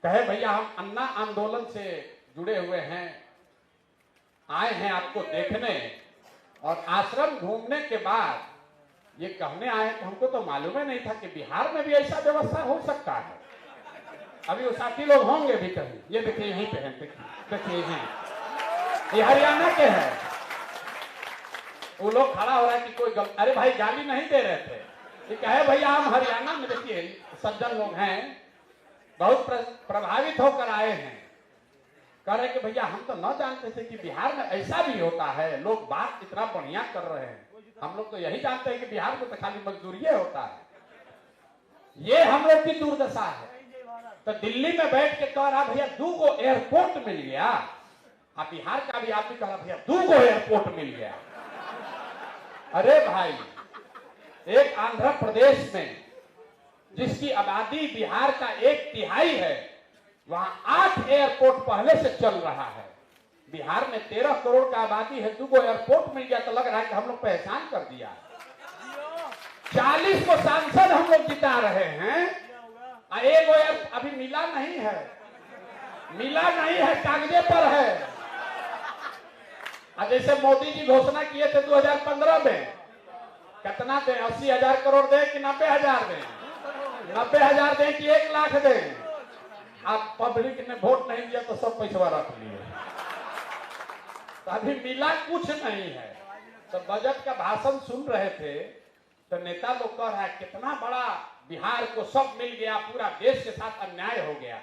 कहे भैया हम अन्ना आंदोलन से जुड़े हुए हैं, आए हैं आपको देखने, और आश्रम घूमने के बाद ये कहने आए कि हमको तो मालूम ही नहीं था कि बिहार में भी ऐसा व्यवस्था हो सकता है। अभी वो साथी लोग होंगे भी कहीं। ये देखिए यहीं पे हैं, देखिए यहीं, ये हरियाणा के हैं। वो लोग खड़ा हो रहा है कि कोई अरे भाई गाली नहीं दे रहे थे, ये कहे भैया हम हरियाणा में, देखिए सज्जन लोग हैं, बहुत प्रभावित होकर आए हैं। कह रहे कि भैया हम तो न जानते थे कि बिहार में ऐसा भी होता है, लोग बात इतना बढ़िया कर रहे हैं। हम लोग तो यही जानते हैं कि बिहार में तो खाली मजदूरी होता है। ये हम लोग की दुर्दशा है। तो दिल्ली में बैठ के कह रहा भैया 2 एयरपोर्ट मिल गया। अब बिहार का भी आदमी कह रहा भैया 2 एयरपोर्ट मिल गया। अरे भाई, एक आंध्र प्रदेश में जिसकी आबादी बिहार का 1/3 है, वहां 8 एयरपोर्ट पहले से चल रहा है। बिहार में 13 करोड़ का आबादी है, 2 एयरपोर्ट मिल गया तो लग रहा है कि हम लोग पे एहसान कर दिया। 40 को सांसद हम लोग जिता रहे हैं, एक अभी मिला नहीं है, कागजे पर है। जैसे मोदी जी घोषणा किए थे 2015 में, कितना दे, 80,000 करोड़ दे कि 90,000 दे, 90,000 दे कि 1 लाख दे। आप पब्लिक ने वोट नहीं दिया तो सब पैसा रख लिए। तो अभी मिला कुछ नहीं है। तो बजट का भाषण सुन रहे थे तो नेता लोग कह रहा है कितना बड़ा बिहार को सब मिल गया, पूरा देश के साथ अन्याय हो गया।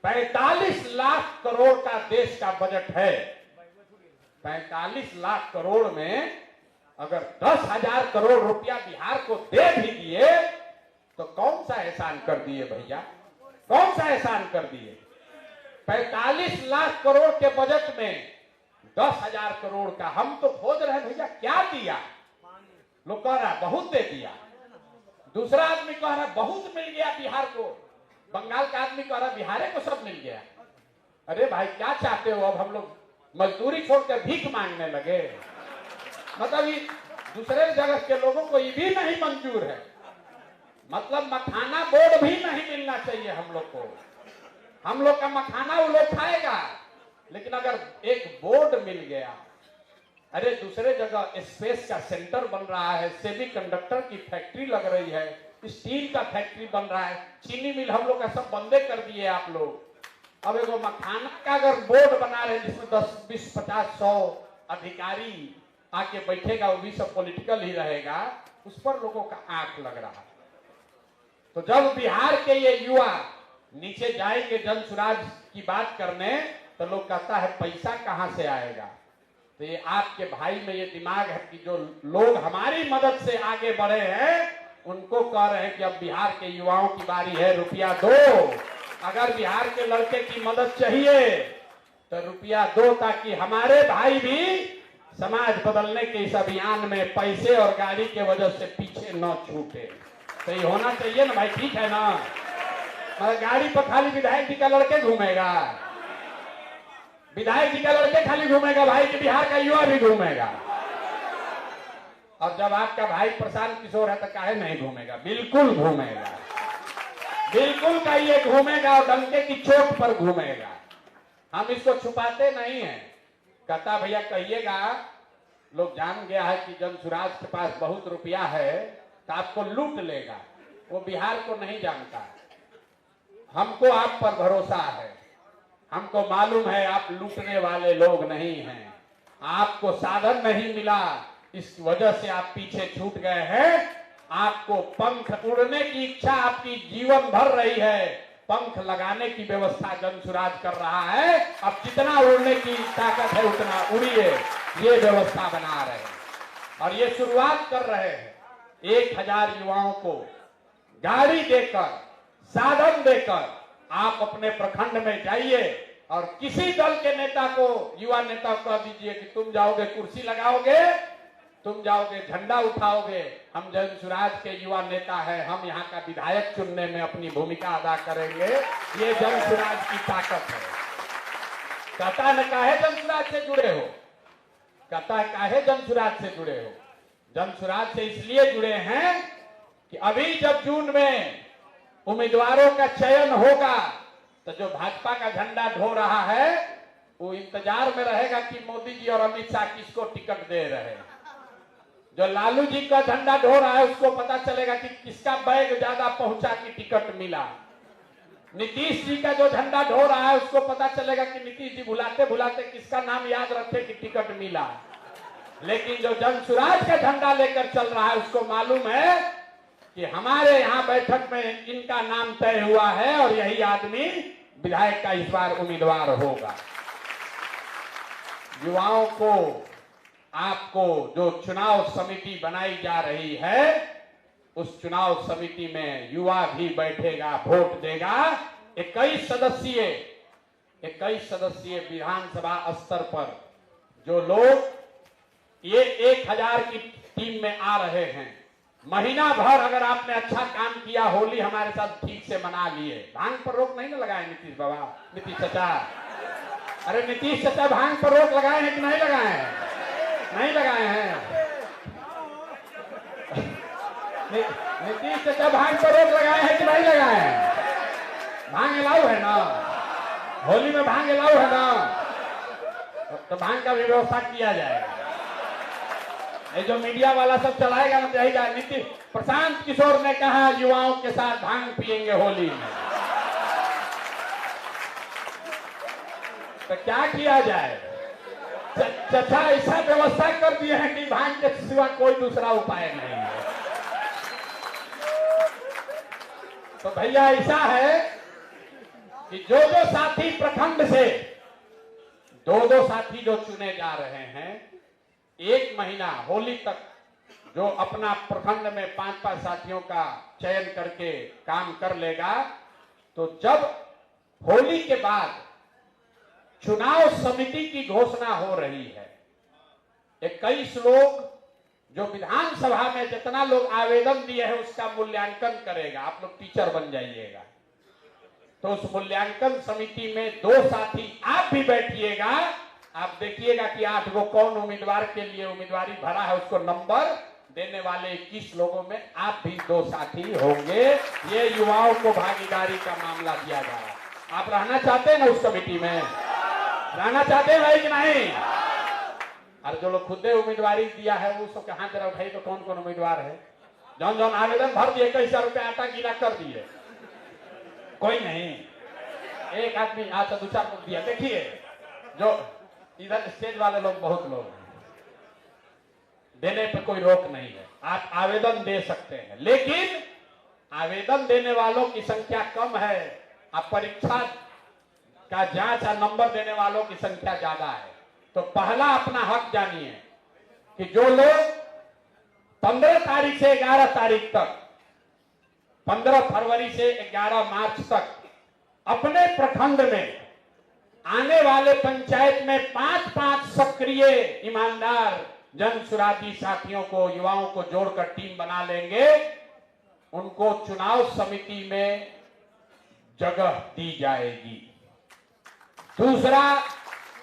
45 लाख करोड़ का देश का बजट है। 45 लाख करोड़ में अगर 10,000 करोड़ रुपया बिहार को दे भी दिए तो कौन सा एहसान कर दिए भैया? कौन सा एहसान कर दिए? 45 लाख करोड़ के बजट में 10,000 करोड़ का हम तो खोज रहे भैया क्या दिया? लोग कह रहा बहुत दे दिया, दूसरा आदमी कह रहा बहुत मिल गया बिहार को, बंगाल का आदमी कह रहा बिहार को सब मिल गया। अरे भाई क्या चाहते हो? अब हम लोग मजदूरी छोड़कर भीख मांगने लगे? मतलब ये दूसरे जगह के लोगों को ये भी नहीं मंजूर है। मतलब मखाना बोर्ड भी नहीं मिलना चाहिए हम लोग को। हम लोग का मखाना वो लोग खाएगा, लेकिन अगर एक बोर्ड मिल गया। अरे दूसरे जगह स्पेस का सेंटर बन रहा है, सेमीकंडक्टर की फैक्ट्री लग रही है, स्टील का फैक्ट्री बन रहा है, चीनी मिल हम लोग का सब बंदे कर दिए आप लोग। अब एक मखाना का अगर बोर्ड बना रहे जिसमें 10, 20, 50, 100 अधिकारी आके बैठेगा, वो भी सब पॉलिटिकल ही रहेगा, उस पर लोगों का आंख लग रहा है। तो जब बिहार के ये युवा नीचे जाएंगे जन स्वराज की बात करने, तो लोग कहता है पैसा कहां से आएगा? तो ये आपके भाई में ये दिमाग है कि जो लोग हमारी मदद से आगे बढ़े हैं उनको कह रहे हैं कि अब बिहार के युवाओं की बारी है, रुपया दो। अगर बिहार के लड़के की मदद चाहिए तो रुपया दो, ताकि हमारे भाई भी समाज बदलने के इस अभियान में पैसे और गाड़ी के वजह से पीछे न छूटे। तो ये होना चाहिए ना भाई, ठीक है ना? मगर गाड़ी पर खाली विधायक जी का लड़के घूमेगा, विधायक जी का लड़के खाली घूमेगा भाई, कि बिहार का युवा भी घूमेगा। और जब आपका भाई प्रशांत किशोर है तो काहे नहीं घूमेगा? बिल्कुल घूमेगा, बिल्कुल का ये घूमेगा और डंके की चोट पर घूमेगा। हम इसको छुपाते नहीं हैं। कहता भैया कहिएगा, लोग जान गया है कि जनसुराज के पास बहुत रुपया है तो आपको लूट लेगा। वो बिहार को नहीं जानता। हमको आप पर भरोसा है, हमको मालूम है आप लूटने वाले लोग नहीं हैं। आपको साधन नहीं मिला, इस वजह से आप पीछे छूट गए हैं। आपको पंख उड़ने की इच्छा आपकी जीवन भर रही है, पंख लगाने की व्यवस्था जनसुराज कर रहा है। अब जितना उड़ने की ताकत है उतना उड़िए, ये व्यवस्था बना रहे हैं। और ये शुरुआत कर रहे हैं। 1000 युवाओं को गाड़ी देकर, साधन देकर आप अपने प्रखंड में जाइए और किसी दल के नेता को, युवा नेता को कह दीजिए कि तुम जाओगे कुर्सी लगाओगे, तुम जाओगे झंडा उठाओगे, हम जनसुराज के युवा नेता है, हम यहाँ का विधायक चुनने में अपनी भूमिका अदा करेंगे। ये जनसुराज की ताकत है। कहता है काहे जनसुराज से जुड़े हो? कहता है काहे जनसुराज से जुड़े हो? जनसुराज से इसलिए जुड़े हैं कि अभी जब जून में उम्मीदवारों का चयन होगा तो जो भाजपा का झंडा ढो रहा है वो इंतजार में रहेगा कि मोदी जी और अमित शाह किसको टिकट दे रहे हैं। जो लालू जी का झंडा ढो रहा है उसको पता चलेगा कि किसका बैग ज्यादा पहुंचा कि टिकट मिला। नीतीश जी का जो झंडा ढो रहा है उसको पता चलेगा कि नीतीश जी भुलाते भुलाते किसका नाम याद रखे कि टिकट मिला। लेकिन जो जनसुराज का झंडा लेकर चल रहा है उसको मालूम है कि हमारे यहाँ बैठक में इनका नाम तय हुआ है और यही आदमी विधायक का इस बार उम्मीदवार होगा। युवाओं को, आपको जो चुनाव समिति बनाई जा रही है उस चुनाव समिति में युवा भी बैठेगा, वोट देगा। 21 सदस्यीय विधानसभा स्तर पर जो लोग ये 1000 की टीम में आ रहे हैं, महीना भर अगर आपने अच्छा काम किया, होली हमारे साथ ठीक से मना लिए, भांग पर रोक नहीं ना लगाए नीतीश बाबा, नीतीश चाचा, अरे नीतीश चाचा भांग पर रोक लगाए हैं कि नहीं लगाए हैं? नहीं लगाए हैं। नीतीश चाचा भांग पर रोक लगाए हैं कि नहीं लगाए हैं? भांग अलाउ है ना, होली में भांग अलाउ है ना, तो भांग का भी व्यवस्था किया जाएगा। ये जो मीडिया वाला सब चलाएगा ना जाएगा, नीतीश प्रशांत किशोर ने कहा युवाओं के साथ भांग पिएंगे होली में, तो क्या किया जाए? चाचा ऐसा व्यवस्था कर दिए हैं कि भांग के सिवा कोई दूसरा उपाय नहीं है। तो भैया ऐसा है कि जो जो साथी प्रखंड से, दो साथी जो चुने जा रहे हैं, 1 महीना होली तक जो अपना प्रखंड में 5-5 साथियों का चयन करके काम कर लेगा, तो जब होली के बाद चुनाव समिति की घोषणा हो रही है, 21 लोग जो विधानसभा में जितना लोग आवेदन दिए हैं उसका मूल्यांकन करेगा। आप लोग टीचर बन जाइएगा, तो उस मूल्यांकन समिति में 2 साथी आप भी बैठिएगा। आप देखिएगा कि 8 गो कौन उम्मीदवार के लिए उम्मीदवारी भरा है, उसको नंबर देने वाले 21 लोगों में आप भी 2 साथी होंगे। ये युवाओं को भागीदारी का मामला दिया जा रहा है। आप रहना चाहते हैं ना उस कमेटी में? रहना चाहते हैं भाई कि नहीं? और जो लोग खुद उम्मीदवारी दिया है वो सबके हाथ जरा उठाइए तो कौन कौन उम्मीदवार है? जौन जौन आवेदन भर दिए, 21,000 रुपया आटा गीला कर दिए, कोई नहीं, एक आदमी आज 2-4 को दिया। देखिए जो इधर स्टेज वाले लोग, बहुत लोग हैं, देने पे कोई रोक नहीं है, आप आवेदन दे सकते हैं, लेकिन आवेदन देने वालों की संख्या कम है, आप परीक्षा का जांच और नंबर देने वालों की संख्या ज्यादा है। तो पहला अपना हक जानिए कि जो लोग 15 तारीख से 11 तारीख तक, 15 फरवरी से 11 मार्च तक अपने प्रखंड में आने वाले पंचायत में 5-5 सक्रिय ईमानदार जनसुराजी साथियों को, युवाओं को जोड़कर टीम बना लेंगे, उनको चुनाव समिति में जगह दी जाएगी। दूसरा,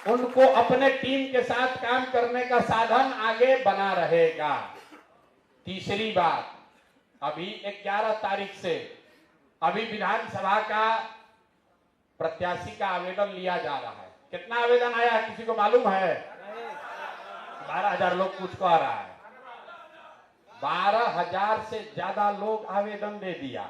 उनको अपने टीम के साथ काम करने का साधन आगे बना रहेगा। तीसरी बात, अभी 11 तारीख से अभी विधानसभा का प्रत्याशी का आवेदन लिया जा रहा है। कितना आवेदन आया है किसी को मालूम है? 12,000 लोग कुछ कह रहा है। 12,000 से ज्यादा लोग आवेदन दे दिया।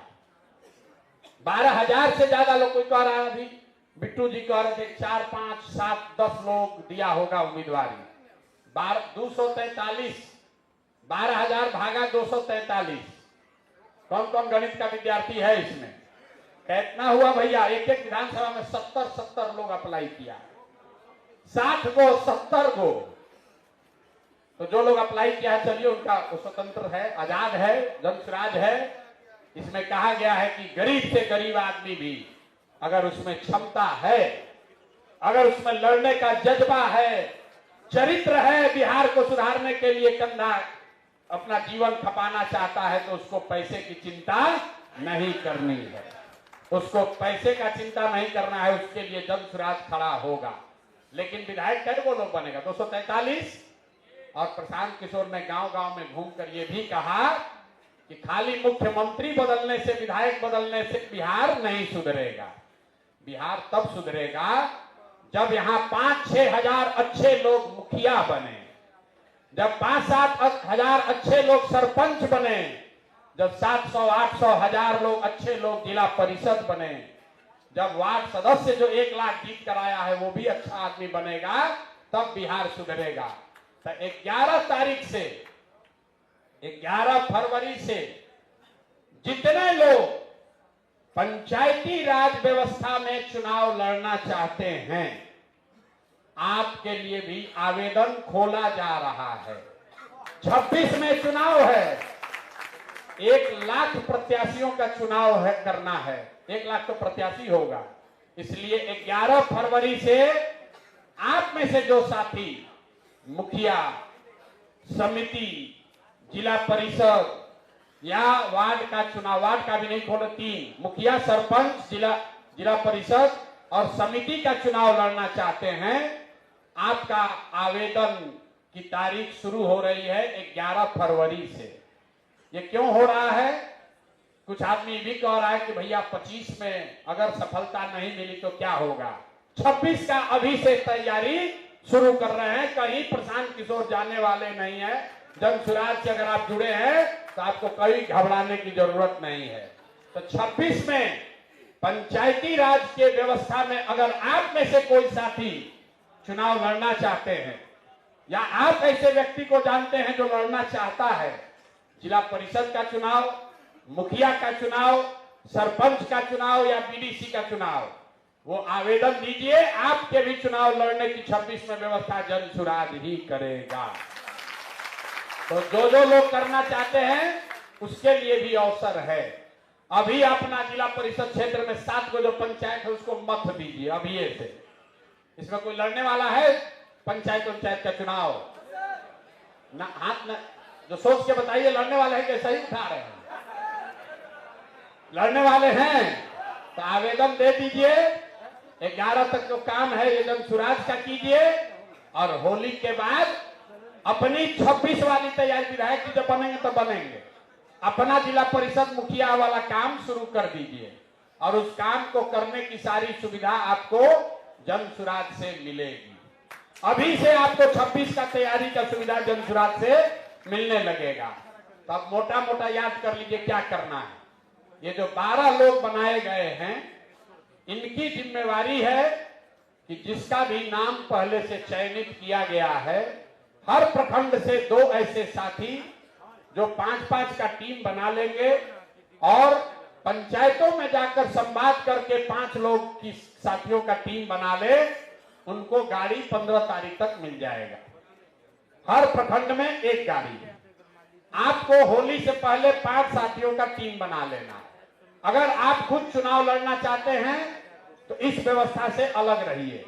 12,000 से ज्यादा लोग, कोई कह रहा है अभी बिट्टू जी कह रहे थे 4, 5, 7, 10 लोग दिया होगा उम्मीदवारी। 243, 12,000 भागा 243। कौन कौन गणित का विद्यार्थी है इसमें? कितना हुआ भैया? एक एक विधानसभा में 70 लोग अप्लाई किया। 60 को 70 को, तो जो लोग अप्लाई किया है चलिए उनका स्वतंत्र है, आजाद है, जनसुराज है। इसमें कहा गया है कि गरीब से गरीब आदमी भी अगर उसमें क्षमता है, अगर उसमें लड़ने का जज्बा है, चरित्र है, बिहार को सुधारने के लिए कंधा अपना जीवन खपाना चाहता है, तो उसको पैसे की चिंता नहीं करनी है। उसको पैसे का चिंता नहीं करना है, उसके लिए जनसुराज खड़ा होगा। लेकिन विधायक कैसे वो लोग बनेगा? 243। और प्रशांत किशोर ने गांव-गांव में घूमकर ये भी कहा कि खाली मुख्यमंत्री बदलने से, विधायक बदलने से बिहार नहीं सुधरेगा। बिहार तब सुधरेगा जब यहाँ 5-6 हजार अच्छे लोग मुखिया बने, जब 5-7 हजार अच्छे लोग सरपंच बने, जब 700-800 हजार लोग अच्छे लोग जिला परिषद बने, जब वार्ड सदस्य जो 1 लाख जीत कर आया है वो भी अच्छा आदमी बनेगा, तब बिहार सुधरेगा। तो 11 तारीख से 11 फरवरी से जितने लोग पंचायती राज व्यवस्था में चुनाव लड़ना चाहते हैं, आपके लिए भी आवेदन खोला जा रहा है। 26 में चुनाव है। 1 लाख प्रत्याशियों का चुनाव है, करना है। 1 लाख तो प्रत्याशी होगा। इसलिए 11 फरवरी से आप में से जो साथी मुखिया, समिति, जिला परिषद या वार्ड का चुनाव, वार्ड का भी नहीं खोलो, 3 मुखिया, सरपंच, जिला परिषद और समिति का चुनाव लड़ना चाहते हैं, आपका आवेदन की तारीख शुरू हो रही है 11 फरवरी से। ये क्यों हो रहा है? कुछ आदमी भी कह रहा है कि भैया 25 में अगर सफलता नहीं मिली तो क्या होगा। 26 का अभी से तैयारी शुरू कर रहे हैं। कहीं प्रशांत किशोर जाने वाले नहीं है। जनसुराज से अगर आप जुड़े हैं तो आपको कहीं घबराने की जरूरत नहीं है। तो 26 में पंचायती राज के व्यवस्था में अगर आप में से कोई साथी चुनाव लड़ना चाहते हैं, या आप ऐसे व्यक्ति को जानते हैं जो लड़ना चाहता है, जिला परिषद का चुनाव, मुखिया का चुनाव, सरपंच का चुनाव या बीडीसी का चुनाव, वो आवेदन दीजिए। आपके भी चुनाव लड़ने की 26 में व्यवस्था जनसुराज ही करेगा। तो जो लोग करना चाहते हैं उसके लिए भी अवसर है। अभी अपना जिला परिषद क्षेत्र में 7 को जो पंचायत है उसको मत दीजिए अभी से। इसमें कोई लड़ने वाला है पंचायत का चुनाव? ना हाथ न, जो सोच के बताइए लड़ने वाले हैं, कैसा ही उठा रहे हैं? लड़ने वाले हैं तो आवेदन दे दीजिए। 11 तक जो काम है ये जनसुराज का कीजिए, और होली के बाद अपनी 26 वाली तैयारी, विधायक जी जब बनेंगे तो बनेंगे, अपना जिला परिषद मुखिया वाला काम शुरू कर दीजिए, और उस काम को करने की सारी सुविधा आपको जनसुराज से मिलेगी। अभी से आपको 26 का तैयारी का सुविधा जनसुराज से मिलने लगेगा। तो अब मोटा मोटा याद कर लीजिए क्या करना है। ये जो 12 लोग बनाए गए हैं, इनकी जिम्मेवारी है कि जिसका भी नाम पहले से चयनित किया गया है, हर प्रखंड से 2 ऐसे साथी जो 5-5 का टीम बना लेंगे, और पंचायतों में जाकर संवाद करके 5 लोग की साथियों का टीम बना ले, उनको गाड़ी 15 तारीख तक मिल जाएगा। हर प्रखंड में 1 गाड़ी। आपको होली से पहले 5 साथियों का टीम बना लेना है। अगर आप खुद चुनाव लड़ना चाहते हैं तो इस व्यवस्था से अलग रहिए।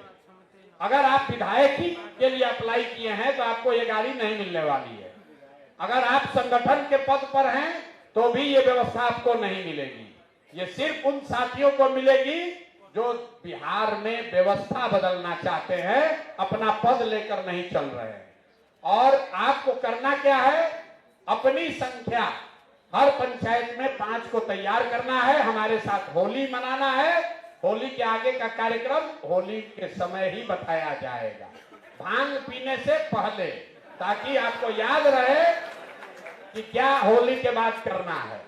अगर आप विधायक ही के लिए अप्लाई किए हैं तो आपको ये गाड़ी नहीं मिलने वाली है। अगर आप संगठन के पद पर हैं तो भी ये व्यवस्था आपको नहीं मिलेगी। ये सिर्फ उन साथियों को मिलेगी जो बिहार में व्यवस्था बदलना चाहते हैं, अपना पद लेकर नहीं चल रहे हैं। और आपको करना क्या है, अपनी संख्या हर पंचायत में 5 को तैयार करना है, हमारे साथ होली मनाना है। होली के आगे का कार्यक्रम होली के समय ही बताया जाएगा, भांग पीने से पहले, ताकि आपको याद रहे कि क्या होली के बाद करना है।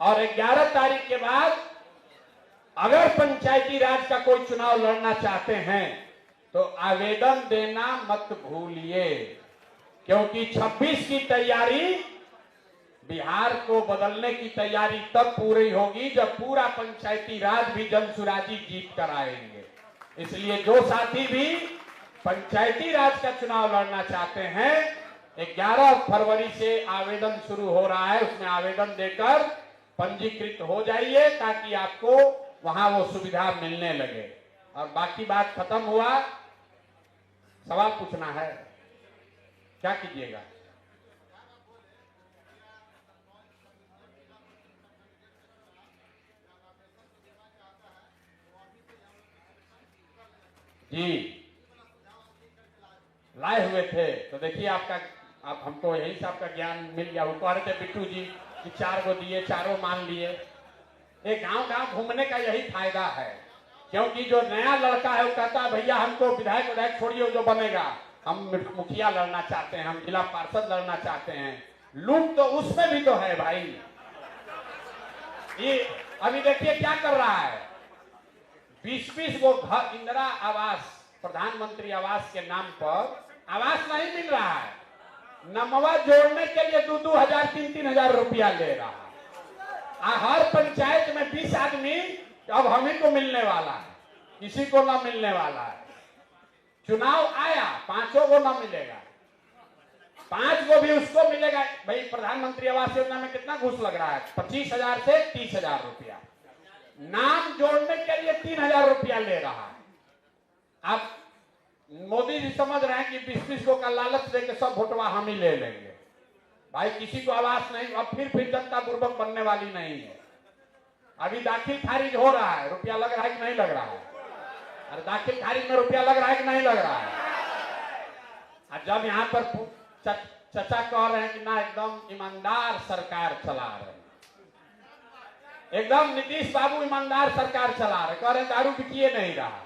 और 11 तारीख के बाद अगर पंचायती राज का कोई चुनाव लड़ना चाहते हैं तो आवेदन देना मत भूलिए, क्योंकि 26 की तैयारी, बिहार को बदलने की तैयारी तब पूरी होगी जब पूरा पंचायती राज भी जनसुराजी जीत कर आएंगे। इसलिए जो साथी भी पंचायती राज का चुनाव लड़ना चाहते हैं, 11 फरवरी से आवेदन शुरू हो रहा है, उसमें आवेदन देकर पंजीकृत हो जाइए, ताकि आपको वहां वो सुविधा मिलने लगे। और बाकी बात खत्म हुआ, सवाल पूछना है, क्या कीजिएगा? जी लाए हुए थे, तो देखिए आपका, आप हमको यही से आपका ज्ञान मिल गया। वो कह रहे थे बिट्टू जी कि 4 को दिए, चारों मान लिए। एक गांव घूमने का यही फायदा है, क्योंकि जो नया लड़का है वो कहता है भैया हमको विधायक छोड़िए, जो बनेगा, हम मुखिया लड़ना चाहते हैं, हम जिला पार्षद लड़ना चाहते हैं। लूट तो उसमें भी तो है भाई। ये अभी देखिए क्या कर रहा है, 20-20 वो घर इंदिरा आवास, प्रधानमंत्री आवास के नाम पर आवास नहीं मिल रहा है, नमवा जोड़ने के लिए 2-2 हजार 3-3 हजार रुपया ले रहा है। हर पंचायत में 20 आदमी अब हम ही को मिलने वाला है, किसी को ना मिलने वाला है। चुनाव आया, 5 को ना मिलेगा, 5 को भी उसको मिलेगा। भाई प्रधानमंत्री आवास योजना में कितना घूस लग रहा है, 25,000 से 30,000 रुपया। नाम जोड़ने के लिए 3,000 रुपया ले रहा है। अब मोदी जी समझ रहे हैं कि 20-20 को का लालच देकर सब वोटवा हम ही ले लेंगे। भाई किसी को आवास नहीं, अब फिर जनता बुर्बक बनने वाली नहीं है। अभी दाखिल खारिज हो रहा है, रुपया लग रहा है कि नहीं लग रहा है? अरे दाखिल खारिज में रुपया लग रहा है कि नहीं लग रहा है? और जब यहाँ पर चचा कह रहे हैं कि ना एकदम ईमानदार सरकार चला रहे हैं, एकदम नीतीश बाबू ईमानदार सरकार चला रहे, कह रहे दारू बिकिए नहीं रहा।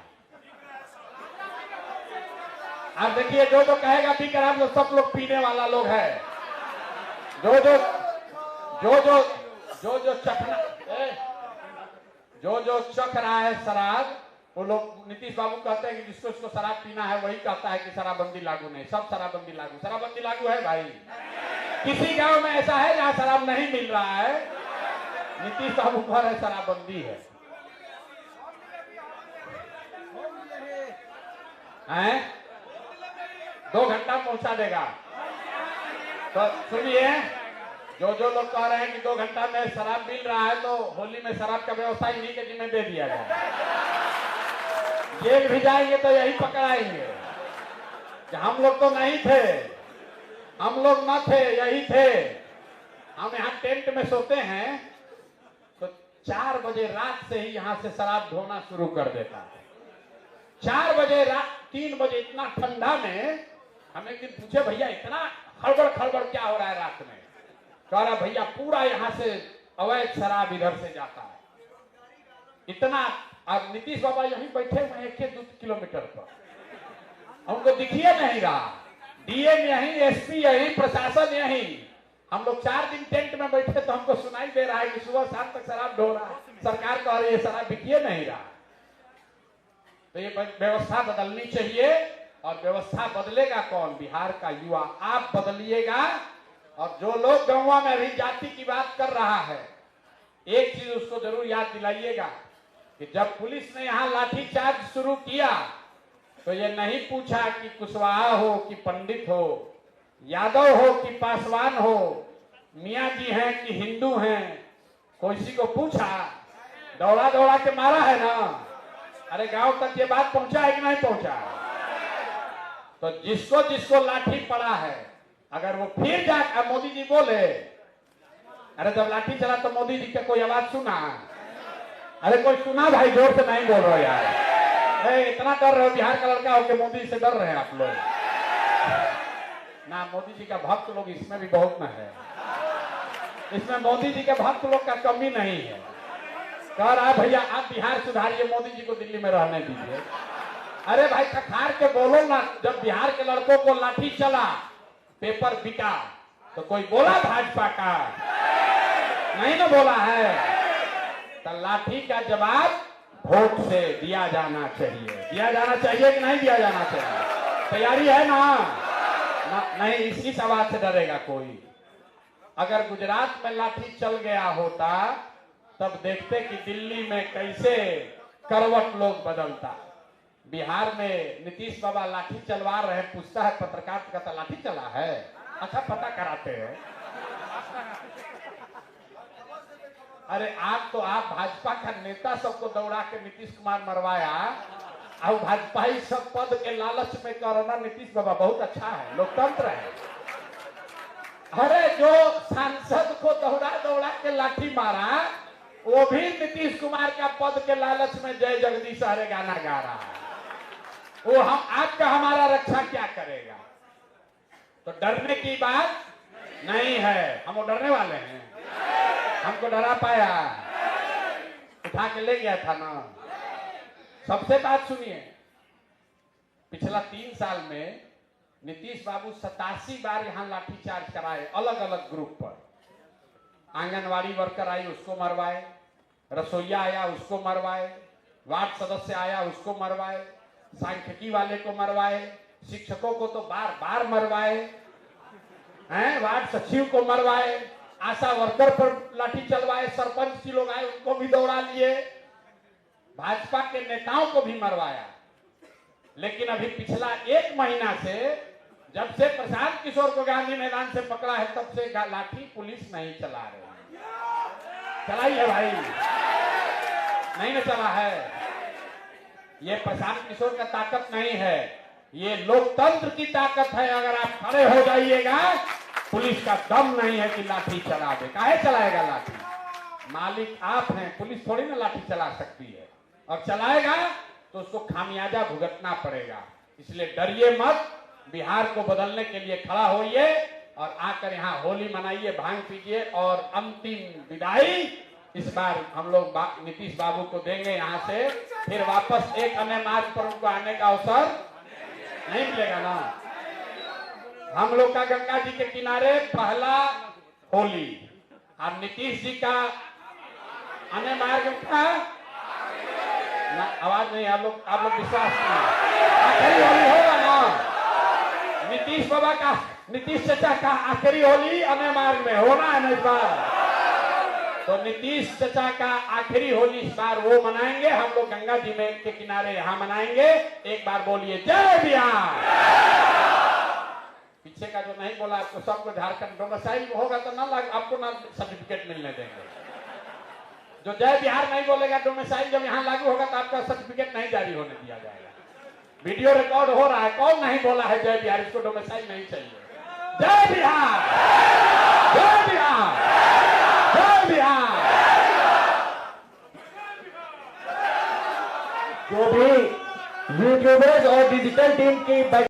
अब देखिए जो कहेगा पी कर, हम सब लोग पीने वाला लोग है। जो चख रहा है शराब, वो लोग नीतीश बाबू कहते हैं कि जिसको शराब पीना है वही कहता है कि शराबबंदी लागू नहीं। सब शराबबंदी लागू, शराबबंदी लागू है भाई। किसी गांव में ऐसा है जहां शराब नहीं मिल रहा है? नीतीश बाबू कह रहे शराबबंदी है। 2 घंटा पहुंचा देगा। तो सुनिए, जो लोग कह रहे हैं कि 2 घंटा में शराब मिल रहा है, तो होली में शराब का व्यवस्था इन्हीं के जिम्मे दे दिया जाए। जेल भी जाएंगे तो यही पकड़ाएंगे कि हम लोग तो नहीं थे, हम लोग न थे, यही थे। हम यहाँ टेंट में सोते हैं तो 4 बजे रात से ही यहाँ से शराब ढोना शुरू कर देता है। 4 बजे रात, 3 बजे, इतना ठंडा में। हम एक दिन पूछे भैया इतना खड़बड़ क्या हो रहा है रात में? कह रहा भैया पूरा यहाँ से अवैध शराब इधर से जाता है इतना। अब नीतीश बाबा यहीं बैठे हुए 1-2 किलोमीटर पर, हमको दिखिए नहीं रहा। डीएम यहीं, एसपी यहीं, प्रशासन यहीं। हम लोग 4 दिन टेंट में बैठे तो हमको सुनाई दे रहा है कि सुबह शाम तक शराब ढो रहा है। सरकार कह रही है शराब बिकिए नहीं रहा। तो ये व्यवस्था बदलनी चाहिए। और व्यवस्था बदलेगा कौन? बिहार का युवा। आप बदलिएगा। और जो लोग गांव में अभी जाति की बात कर रहा है, एक चीज उसको जरूर याद दिलाइएगा कि जब पुलिस ने यहाँ लाठीचार्ज शुरू किया तो ये नहीं पूछा कि कुशवाहा हो कि पंडित हो, यादव हो कि पासवान हो, मियाँ जी हैं कि हिंदू हैं, किसी को पूछा? दौड़ा के मारा है ना। अरे गांव तक ये बात पहुंचा है कि नहीं पहुंचा? तो जिसको लाठी पड़ा है, अगर वो फिर जाकर मोदी जी बोले, अरे जब लाठी चला तो मोदी जी का कोई आवाज सुना? अरे कोई सुना भाई, जोर से नहीं बोल रहे यार। इतना डर रहे हो बिहार का लड़का हो के मोदी से डर रहे हैं आप लोग ना। मोदी जी का भक्त लोग इसमें भी बहुत न है, इसमें मोदी जी के भक्त लोग का कमी नहीं है। कह रहा है भैया आप बिहार सुधारिए, मोदी जी को दिल्ली में रहने दीजिए। अरे भाई कखार के बोलो ना, जब बिहार के लड़कों को लाठी चला, पेपर बिका, तो कोई बोला भाजपा का? नहीं ना बोला है। तो लाठी का जवाब वोट से दिया जाना चाहिए। दिया जाना चाहिए कि नहीं दिया जाना चाहिए? तैयारी है ना? नहीं, इसी सवाल से डरेगा कोई। अगर गुजरात में लाठी चल गया होता तब देखते कि दिल्ली में कैसे करवट लोग बदलता। बिहार में नीतीश बाबा लाठी चलवा रहे हैं, पूछता है पत्रकार का, कहता लाठी चला है? अच्छा पता कराते हैं। अरे आप भाजपा का नेता सबको दौड़ा के नीतीश कुमार मरवाया, और भाजपा ही सब पद के लालच में करना। नीतीश बाबा बहुत अच्छा है, लोकतंत्र है। अरे जो सांसद को दौड़ा दौड़ा के लाठी मारा, वो भी नीतीश कुमार का पद के लालच में जय जगदीश हरे गाना गा रहा है। वो हम आपका हमारा रक्षा क्या करेगा? तो डरने की बात नहीं है। हम वो डरने वाले हैं? हमको डरा पाया? उठा के ले गया था ना। सबसे बात सुनिए, पिछला 3 साल में नीतीश बाबू 87 बार यहाँ लाठीचार्ज कराए, अलग अलग ग्रुप पर। आंगनवाड़ी वर्कर आई उसको मरवाए, रसोईया आया उसको मरवाए, वार्ड सदस्य आया उसको मरवाए, सांख्यिकी वाले को मरवाए, शिक्षकों को तो बार बार मरवाए हैं, वार्ड सचिव को मरवाए, आशा वर्कर पर लाठी चलवाए, सरपंच जी लोग आए उनको भी दौड़ा लिए, भाजपा के नेताओं को भी मरवाया। लेकिन अभी पिछला 1 महीना से, जब से प्रशांत किशोर को गांधी मैदान से पकड़ा है, तब से लाठी पुलिस नहीं चला रही। चलाई है भाई? नहीं ना चला है। ये प्रशांत किशोर का ताकत नहीं है, ये लोकतंत्र की ताकत है। अगर आप खड़े हो जाइएगा, पुलिस का दम नहीं है कि लाठी चला दे। काहे चलाएगा लाठी? मालिक आप हैं, पुलिस थोड़ी ना लाठी चला सकती है। और चलाएगा तो उसको खामियाजा भुगतना पड़ेगा। इसलिए डरिए मत, बिहार को बदलने के लिए खड़ा होइए और आकर यहाँ होली मनाइए, भांग पीजिए। और अंतिम विदाई इस बार हम लोग नीतीश बाबू को देंगे यहाँ से। फिर वापस एक अन्य मार्ग पर उनको आने का अवसर नहीं मिलेगा ना। हम लोग का गंगा जी के किनारे पहला होली, और नीतीश जी का अन्य मार्ग था ना। आवाज नहीं, आप लोग विश्वास नहीं। आखिरी होली होगा ना। नीतीश बाबा का, नीतीश चचा का आखिरी होली अन्य मार्ग में होना है ना इस बार। तो नीतीश चचा का आखिरी होली इस बार वो मनाएंगे, हम लोग गंगा जी में के किनारे यहाँ मनाएंगे। एक बार बोलिए जय बिहार। पीछे का जो नहीं बोला, आपको सबको झारखंड डोमिसाइल होगा तो ना आपको ना सर्टिफिकेट मिलने देंगे। जो जय बिहार नहीं बोलेगा, डोमिसाइल जब यहाँ लागू होगा तो आपका सर्टिफिकेट नहीं जारी होने दिया जाएगा। वीडियो रिकॉर्ड हो रहा है, कौन नहीं बोला है जय बिहार, इसको डोमिसाइल नहीं चाहिए। जय बिहार, जय बिहार, जय बिहार। जो भी यूट्यूबर्स और डिजिटल टीम की